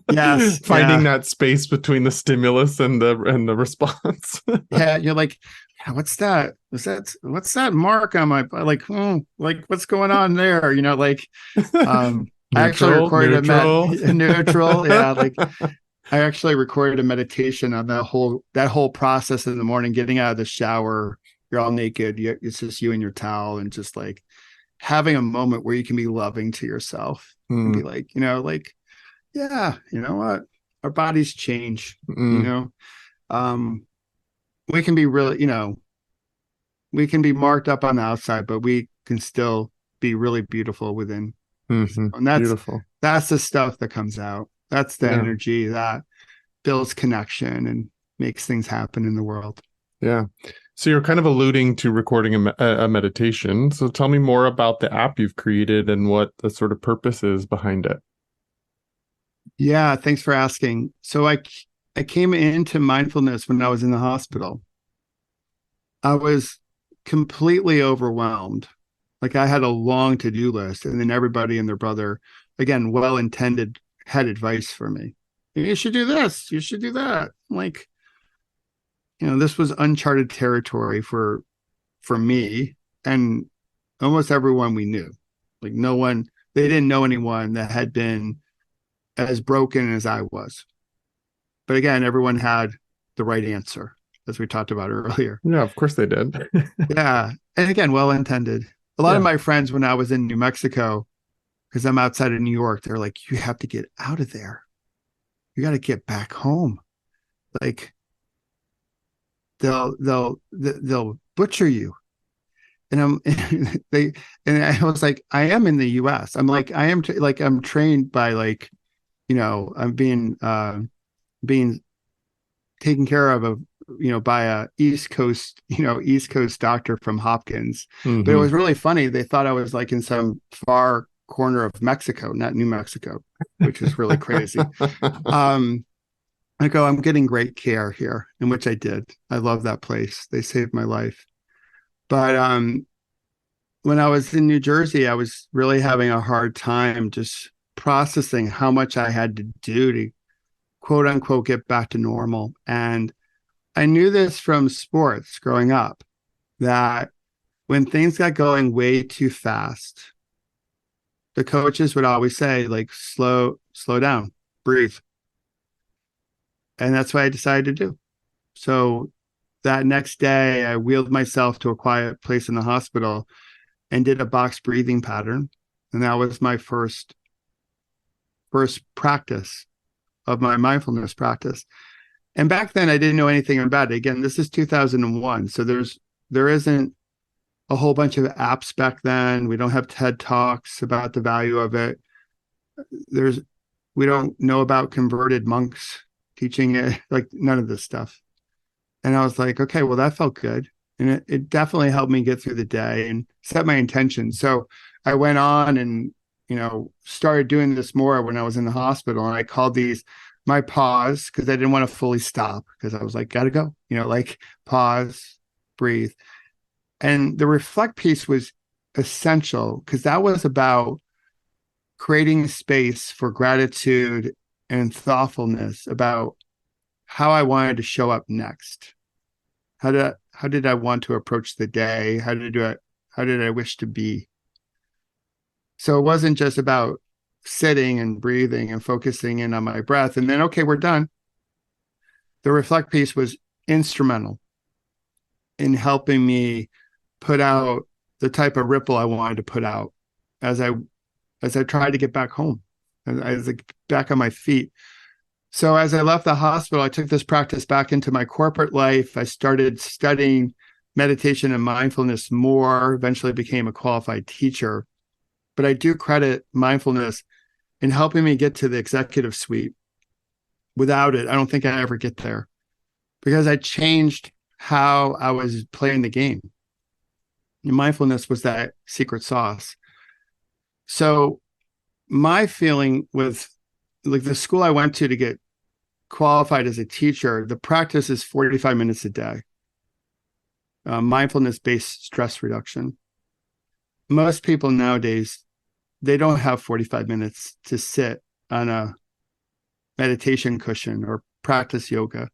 Yes. Finding Yeah. that space between the stimulus and the response. Yeah. You're like, yeah, what's that mark on my, like, like what's going on there? Like, I actually Neutral, recorded neutral. a neutral. Yeah. Like I actually recorded a meditation on that whole process in the morning, getting out of the shower. You're all naked. It's just you and your towel, and just like having a moment where you can be loving to yourself and be Mm, like, like, yeah, you know what? Our bodies change, you mm, know. Um, we can be really, we can be marked up on the outside, but we can still be really beautiful within. hmm. And that's Beautiful. that's the stuff that comes out. That's the Yeah. energy that builds connection and makes things happen in the world. Yeah. So you're kind of alluding to recording a meditation. So tell me more about the app you've created and what the sort of purpose is behind it. Yeah, thanks for asking. So I came into mindfulness when I was in the hospital. I was completely overwhelmed. Like I had a long to-do list, and then everybody and their brother, again, well-intended, had advice for me. You should do this. You should do that. Like, this was uncharted territory for me and almost everyone we knew. Like they didn't know anyone that had been as broken as I was. But again, everyone had the right answer, as we talked about earlier. Yeah, of course they did. Yeah. And again, well-intended. A lot of my friends, when I was in New Mexico, because I'm outside of New York, they're like, you have to get out of there. You got to get back home. Like they'll butcher you. And I was like, I am in the US. I'm like, I am I'm trained by I'm being taken care of by a East Coast doctor from Hopkins. Mm-hmm. But it was really funny. They thought I was like in some far corner of Mexico, not New Mexico, which is really crazy. I go, I'm getting great care here, in which I did. I love that place. They saved my life. But when I was in New Jersey, I was really having a hard time just processing how much I had to do to quote unquote get back to normal. And I knew this from sports growing up, that when things got going way too fast, the coaches would always say, like, slow down, breathe. And that's what I decided to do. So that next day, I wheeled myself to a quiet place in the hospital and did a box breathing pattern. And that was my first practice of my mindfulness practice. And back then I didn't know anything about it. Again, this is 2001. So there isn't a whole bunch of apps back then. We don't have TED Talks about the value of it. We don't know about converted monks teaching it, like none of this stuff. And I was like, okay, well, that felt good. And it definitely helped me get through the day and set my intention. So I went on and, started doing this more when I was in the hospital. And I called these my pause, because I didn't want to fully stop, because I was like, gotta go, like pause, breathe. And the reflect piece was essential, because that was about creating space for gratitude and thoughtfulness about how I wanted to show up next. How did I want to approach the day? How did I wish to be? So it wasn't just about sitting and breathing and focusing in on my breath and then, okay, we're done. The reflect piece was instrumental in helping me put out the type of ripple I wanted to put out as I tried to get back home, as I back on my feet. So as I left the hospital, I took this practice back into my corporate life. I started studying meditation and mindfulness more, eventually became a qualified teacher. But I do credit mindfulness in helping me get to the executive suite. Without it, I don't think I ever get there, because I changed how I was playing the game. And mindfulness was that secret sauce. So my feeling with like the school I went to get qualified as a teacher, the practice is 45 minutes a day. Mindfulness-based stress reduction. Most people nowadays, they don't have 45 minutes to sit on a meditation cushion or practice yoga.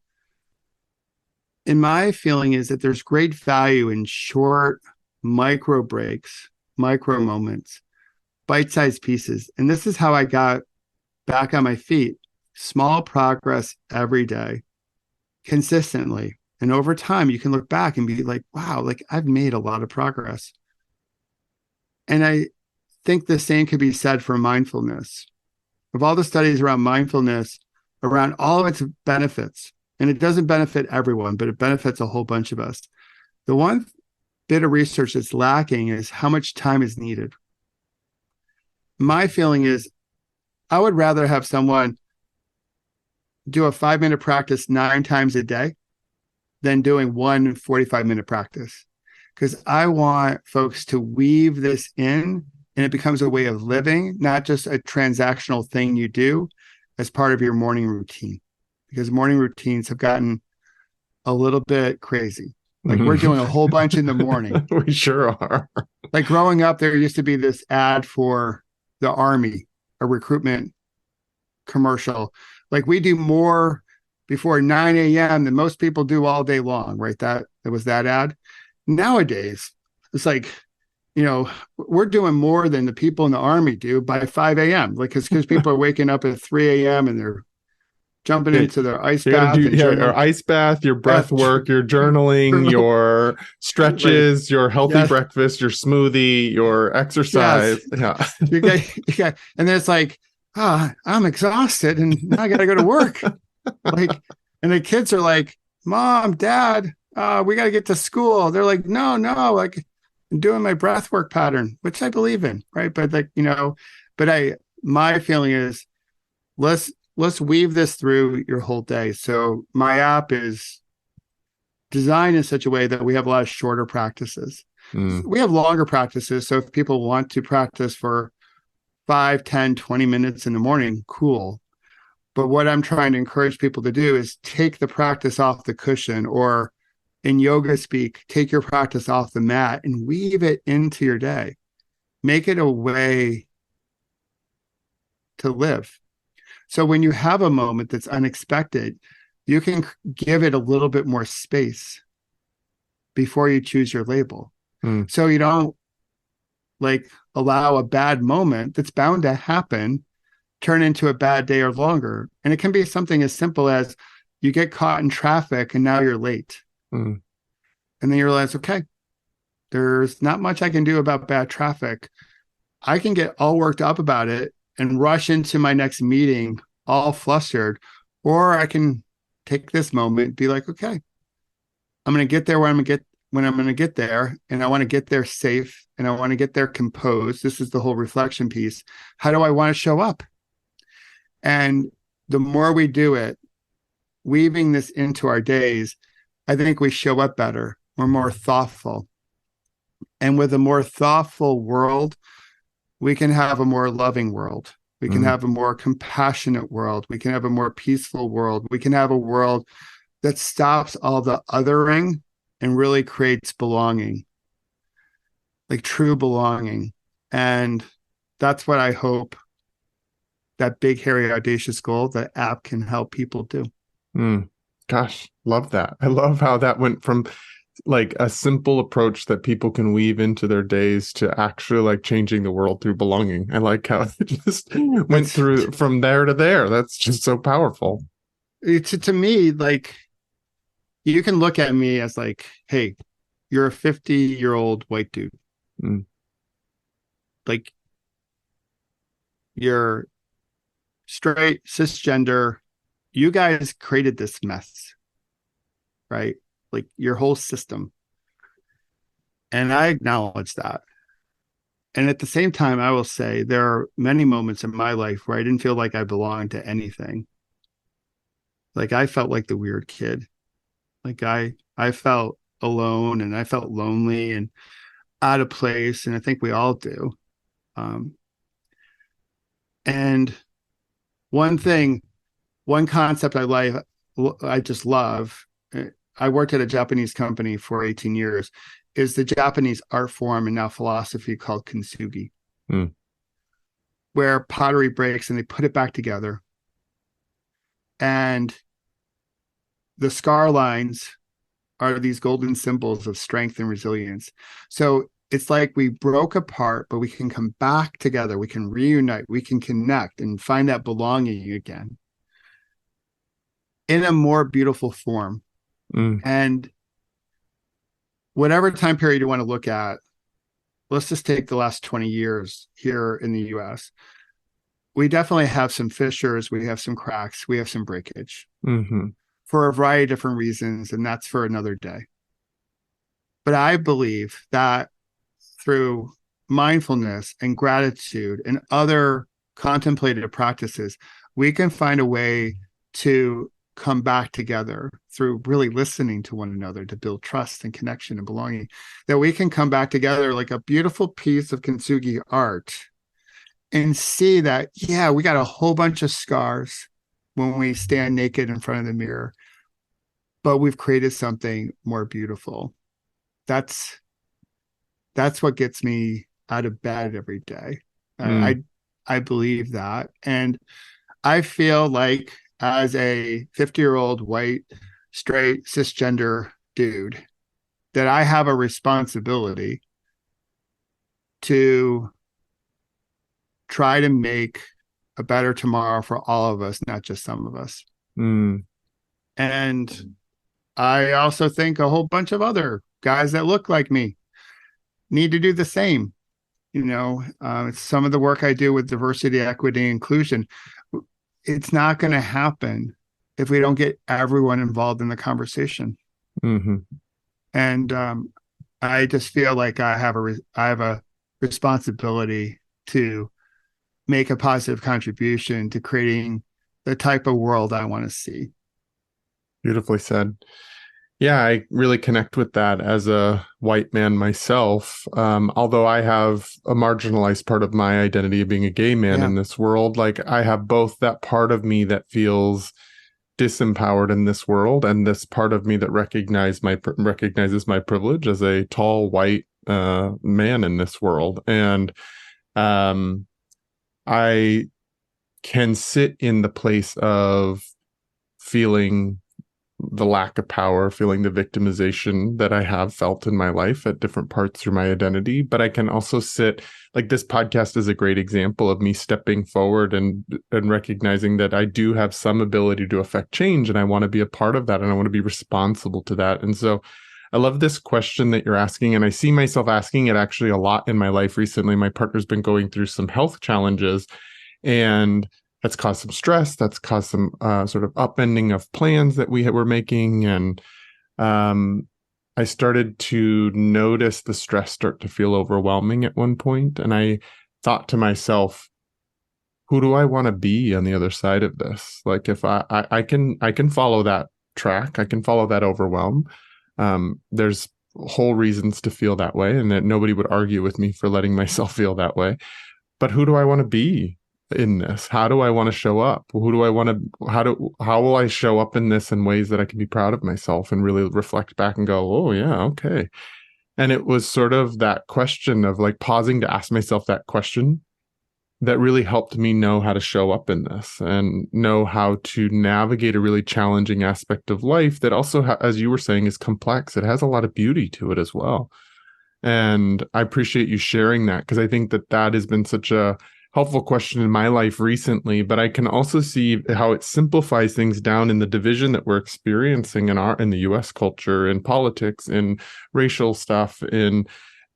And my feeling is that there's great value in short micro breaks, micro moments, bite-sized pieces. And this is how I got back on my feet. Small progress every day, consistently. And over time, you can look back and be like, wow, like I've made a lot of progress. And I think the same could be said for mindfulness. Of all the studies around mindfulness, around all of its benefits, and it doesn't benefit everyone, but it benefits a whole bunch of us. The one bit of research that's lacking is how much time is needed. My feeling is I would rather have someone do a 5-minute practice 9 times a day than doing one 45-minute practice. Because I want folks to weave this in and it becomes a way of living, not just a transactional thing you do as part of your morning routine. Because morning routines have gotten a little bit crazy. Like we're doing a whole bunch in the morning. We sure are. Like growing up, there used to be this ad for the Army, a recruitment commercial. Like we do more before 9 a.m. than most people do all day long, right? That was that ad. Nowadays, it's like, we're doing more than the people in the Army do by 5 a.m. Like, because people are waking up at 3 a.m. and they're jumping into their ice bath. Your ice bath, your breath work, your journaling, your stretches, your healthy breakfast, your smoothie, your exercise. Yes. Yeah. And then it's like, I'm exhausted and now I got to go to work. Like, and the kids are like, Mom, Dad, we got to get to school. They're like, no, like I'm doing my breath work pattern, which I believe in. Right. But like, my feeling is let's weave this through your whole day. So my app is designed in such a way that we have a lot of shorter practices. We have longer practices. So if people want to practice for 5, 10, 20 minutes in the morning, cool. But what I'm trying to encourage people to do is take the practice off the cushion, or in yoga speak, take your practice off the mat and weave it into your day. Make it a way to live. So when you have a moment that's unexpected, you can give it a little bit more space before you choose your label. So you don't like allow a bad moment that's bound to happen turn into a bad day or longer. And it can be something as simple as you get caught in traffic and now you're late. And then you realize, okay, there's not much I can do about bad traffic. I can get all worked up about it and rush into my next meeting all flustered, or I can take this moment and be like, okay, I'm going to get there when I'm going to get there, and I want to get there safe, and I want to get there composed. This is the whole reflection piece. How do I want to show up? And the more we do it, weaving this into our days, I think we show up better. We're more thoughtful. And with a more thoughtful world, we can have a more loving world. We can have a more compassionate world. We can have a more peaceful world. We can have a world that stops all the othering and really creates belonging, like true belonging. And that's what I hope that big, hairy, audacious goal, the app can help people do. Gosh, love that. I love how that went from like a simple approach that people can weave into their days to actually like changing the world through belonging. I like how it just went through from there to there. That's just so powerful. To me, like, you can look at me as like, hey, you're a 50-year-old white dude. Like, you're straight, cisgender. You guys created this mess, right? Like your whole system. And I acknowledge that. And at the same time, I will say there are many moments in my life where I didn't feel like I belonged to anything. Like I felt like the weird kid. Like I felt alone, and I felt lonely and out of place. And I think we all do. And one concept I just love, I worked at a Japanese company for 18 years, is the Japanese art form and now philosophy called kintsugi, where pottery breaks and they put it back together. And the scar lines are these golden symbols of strength and resilience. So it's like we broke apart, but we can come back together. We can reunite, we can connect and find that belonging again in a more beautiful form. And whatever time period you want to look at, let's just take the last 20 years here in the US. We definitely have some fissures, we have some cracks, we have some breakage for a variety of different reasons, and that's for another day. But I believe that through mindfulness and gratitude and other contemplative practices, we can find a way to come back together through really listening to one another to build trust and connection and belonging, that we can come back together like a beautiful piece of kintsugi art and see that, yeah, we got a whole bunch of scars when we stand naked in front of the mirror, but we've created something more beautiful. That's that's what gets me out of bed every day. Mm, I believe that, and I feel like as a 50-year-old white straight cisgender dude that I have a responsibility to try to make a better tomorrow for all of us, not just some of us. mm, And I also think a whole bunch of other guys that look like me need to do the same. Some of the work I do with diversity, equity, inclusion, it's not going to happen if we don't get everyone involved in the conversation. mhm. And I just feel like I have a responsibility to make a positive contribution to creating the type of world I want to see. Beautifully said. Yeah, I really connect with that as a white man myself. Although I have a marginalized part of my identity of being a gay man Yeah. in this world, like I have both that part of me that feels disempowered in this world and this part of me that recognizes my privilege as a tall white man in this world. And um, I can sit in the place of feeling the lack of power, feeling the victimization that I have felt in my life at different parts through my identity. But I can also sit, like this podcast is a great example of me stepping forward and recognizing that I do have some ability to affect change, and I want to be a part of that, and I want to be responsible to that. And so I love this question that you're asking, and I see myself asking it actually a lot in my life recently. My partner's been going through some health challenges, and that's caused some stress. That's caused some sort of upending of plans that we were making. And I started to notice the stress start to feel overwhelming at one point. And I thought to myself, who do I want to be on the other side of this? Like if I can follow that track, I can follow that overwhelm. There's whole reasons to feel that way, and that nobody would argue with me for letting myself feel that way. But who do I want to be in this? How do I want to show up? Who do I want to, how will I show up in this in ways that I can be proud of myself and really reflect back and go, oh yeah, okay. And it was sort of that question of like pausing to ask myself that question that really helped me know how to show up in this and know how to navigate a really challenging aspect of life that also, as you were saying, is complex. It has a lot of beauty to it as well. And I appreciate you sharing that, because I think that that has been such a helpful question in my life recently. But I can also see how it simplifies things down in the division that we're experiencing in the US culture, in politics, in racial stuff, in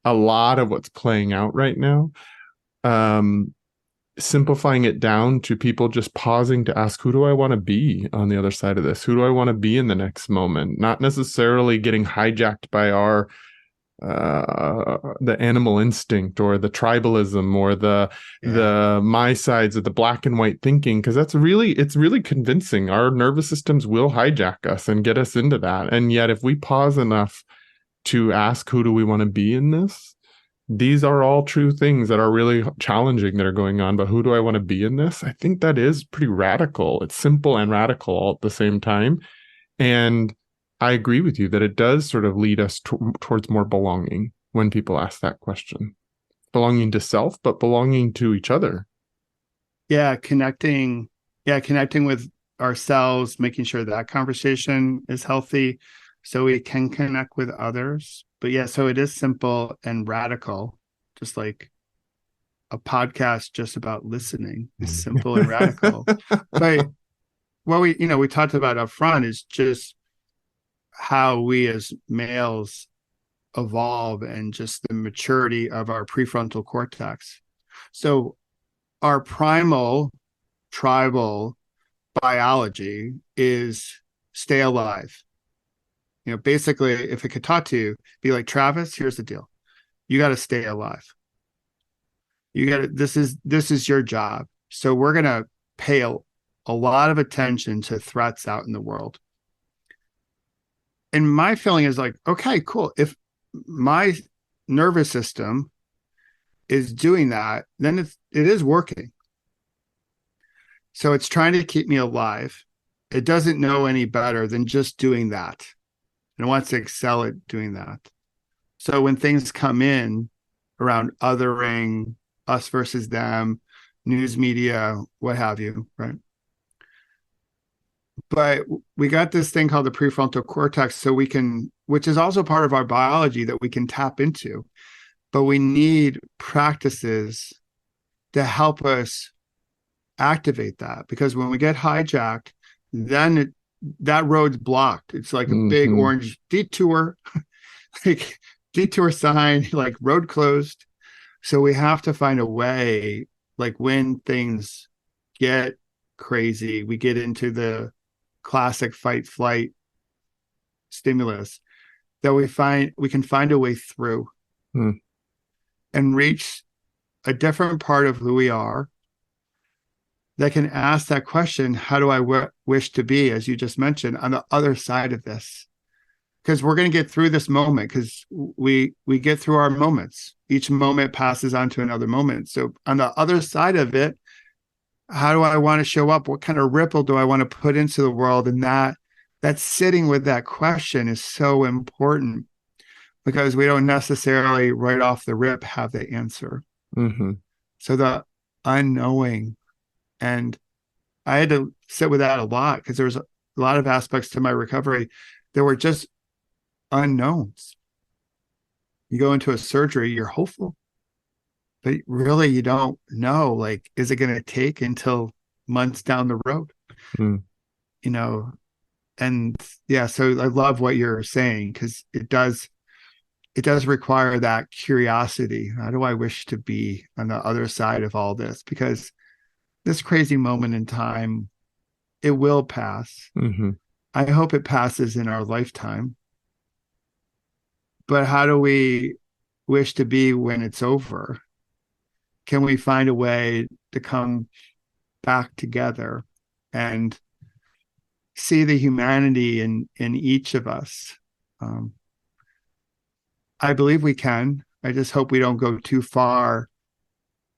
a lot of what's playing out right now. Simplifying it down to people just pausing to ask, who do I want to be on the other side of this? Who do I want to be in the next moment? Not necessarily getting hijacked by the animal instinct or the tribalism or the my sides of the black and white thinking, because it's really convincing. Our nervous systems will hijack us and get us into that. And yet if we pause enough to ask, who do we want to be in this? These are all true things that are really challenging that are going on, but who do I want to be in this? I think that is pretty radical. It's simple and radical all at the same time. And I agree with you that it does sort of lead us towards more belonging when people ask that question. Belonging to self, but belonging to each other. Yeah, connecting with ourselves, making sure that conversation is healthy so we can connect with others. But yeah, so it is simple and radical, just like a podcast just about listening is simple and radical. But what we talked about up front is just how we as males evolve and just the maturity of our prefrontal cortex. So our primal tribal biology is stay alive. Basically, if it could talk to you, be like, Travis, here's the deal. You got to stay alive. This is your job. So we're going to pay a lot of attention to threats out in the world. And my feeling is like, okay, cool. If my nervous system is doing that, then it is working. So it's trying to keep me alive. it doesn't know any better than just doing that, and it wants to excel at doing that. So when things come in around othering, us versus them, news media, what have you, right? But we got this thing called the prefrontal cortex, so we can, which is also part of our biology that we can tap into, but we need practices to help us activate that, because when we get hijacked, then that road's blocked. It's like a big orange detour, like detour sign, like road closed. So we have to find a way, like when things get crazy, we get into the classic fight flight stimulus, that we can find a way through and reach a different part of who we are that can ask that question, how do I wish to be, as you just mentioned, on the other side of this? Because we're going to get through this moment, because we get through our moments. Each moment passes on to another moment. So on the other side of it, how do I want to show up? What kind of ripple do I want to put into the world? And that sitting with that question is so important, because we don't necessarily right off the rip have the answer. So the unknowing, and I had to sit with that a lot, because there was a lot of aspects to my recovery that were just unknowns. You go into a surgery, you're hopeful, but really you don't know, like, is it going to take until months down the road? You know, and yeah, so I love what you're saying, because it does require that curiosity. How do I wish to be on the other side of all this? Because this crazy moment in time, it will pass. I hope it passes in our lifetime. But how do we wish to be when it's over? Can we find a way to come back together and see the humanity in each of us? I believe we can. I just hope we don't go too far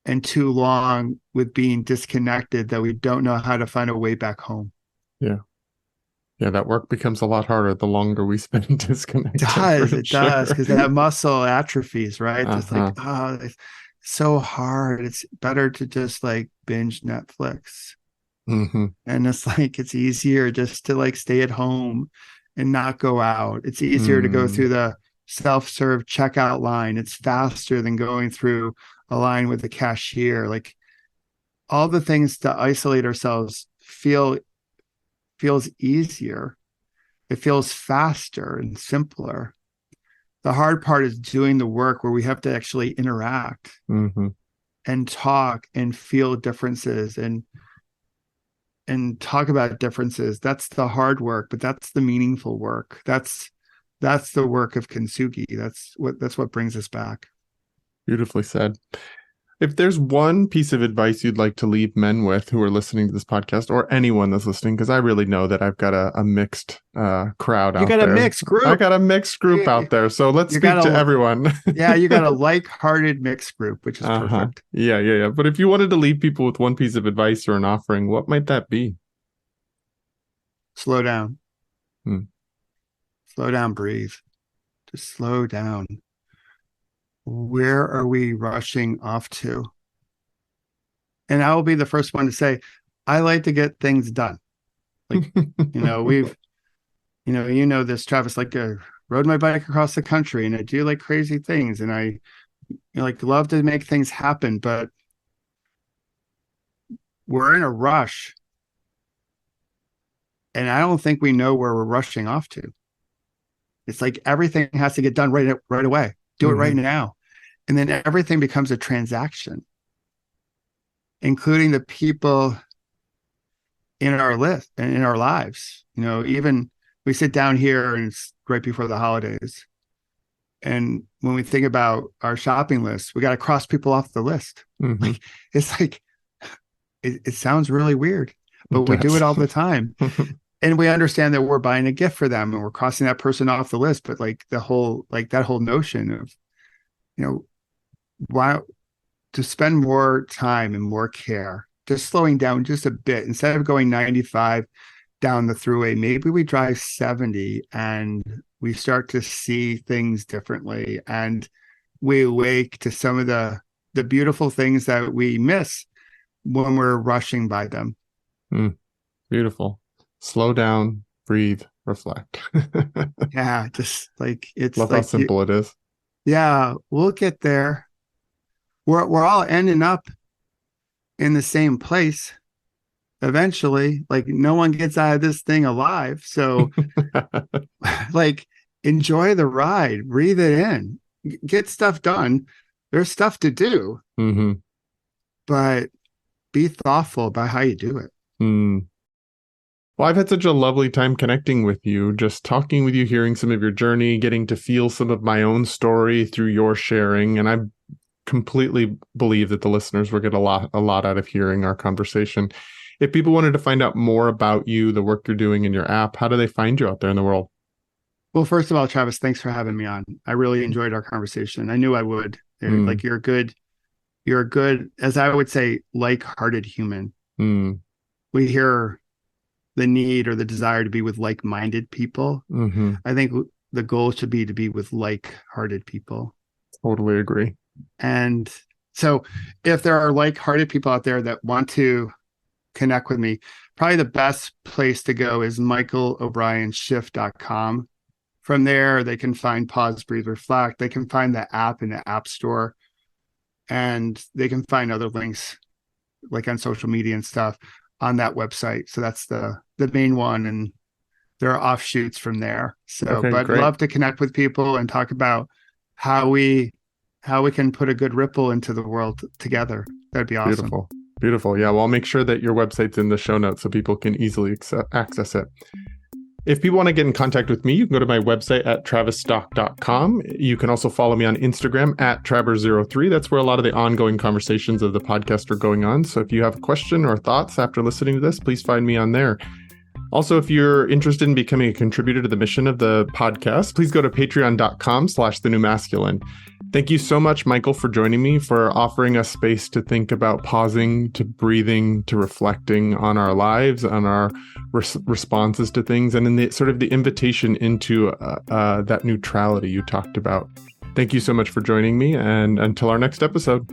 and too long with being disconnected that we don't know how to find a way back home. Yeah, that work becomes a lot harder the longer we spend disconnected. It does, because that muscle atrophies, right? It's like, oh, it's so hard. It's better to just like binge Netflix. And it's like, it's easier just to like stay at home and not go out. It's easier to go through the self-serve checkout line. It's faster than going through a line with the cashier. Like, all the things to isolate ourselves feels easier. It feels faster and simpler. The hard part is doing the work where we have to actually interact and talk and feel differences and talk about differences. That's the hard work, but that's the meaningful work. That's the work of Kintsugi. That's what brings us back. Beautifully said. If there's one piece of advice you'd like to leave men with who are listening to this podcast, or anyone that's listening, because I really know that I've got a mixed crowd out there. You got a mixed group. I got a mixed group out there. So let's speak to everyone. Yeah, you got a like-hearted mixed group, which is perfect. Yeah. But if you wanted to leave people with one piece of advice or an offering, what might that be? Slow down. Slow down, breathe. Just slow down. Where are we rushing off to? And I will be the first one to say, I like to get things done. Like, this, Travis, like I rode my bike across the country and I do like crazy things. And I like love to make things happen, but we're in a rush. And I don't think we know where we're rushing off to. It's like everything has to get done right away. Do it right now. And then everything becomes a transaction, including the people in our list and in our lives. Even we sit down here and it's right before the holidays. And when we think about our shopping list, we got to cross people off the list. Like, it's like, it sounds really weird, but we do it all the time. And we understand that we're buying a gift for them and we're crossing that person off the list. But like that whole notion of, why to spend more time and more care, just slowing down just a bit, instead of going 95, down the thruway. Maybe we drive 70 and we start to see things differently, and we awake to some of the beautiful things that we miss when we're rushing by them. Beautiful. Slow down, breathe, reflect. Yeah, just like it's Love like how simple it is. Yeah, we'll get there. We're all ending up in the same place eventually. Like no one gets out of this thing alive. So like enjoy the ride, breathe it in, get stuff done. There's stuff to do, but be thoughtful about how you do it. Well, I've had such a lovely time connecting with you, just talking with you, hearing some of your journey, getting to feel some of my own story through your sharing. And I completely believe that the listeners will get a lot out of hearing our conversation. If people wanted to find out more about you, the work you're doing in your app, how do they find you out there in the world? Well, first of all, Travis, thanks for having me on. I really enjoyed our conversation. I knew I would. Like you're a good, as I would say, like-hearted human. We hear the need or the desire to be with like-minded people. I think the goal should be to be with like-hearted people. Totally agree. And so if there are like-hearted people out there that want to connect with me, probably the best place to go is michaelobrienshift.com. From there, they can find Pause, Breathe, Reflect. They can find the app in the App Store. And they can find other links like on social media and stuff on that website. So that's the main one, and there are offshoots from there. So Okay, but great. Love to connect with people and talk about how we can put a good ripple into the world together. That'd be awesome. Beautiful. Yeah, well, I'll make sure that your website's in the show notes so people can easily access it. If people want to get in contact with me, you can go to my website at travisstock.com. You can also follow me on Instagram at Trabber03. That's where a lot of the ongoing conversations of the podcast are going on. So if you have a question or thoughts after listening to this, please find me on there. Also, if you're interested in becoming a contributor to the mission of the podcast, please go to patreon.com/thenewmasculine. Thank you so much, Michael, for joining me, for offering us space to think about pausing, to breathing, to reflecting on our lives, on our responses to things, and in the sort of the invitation into that neutrality you talked about. Thank you so much for joining me, and until our next episode.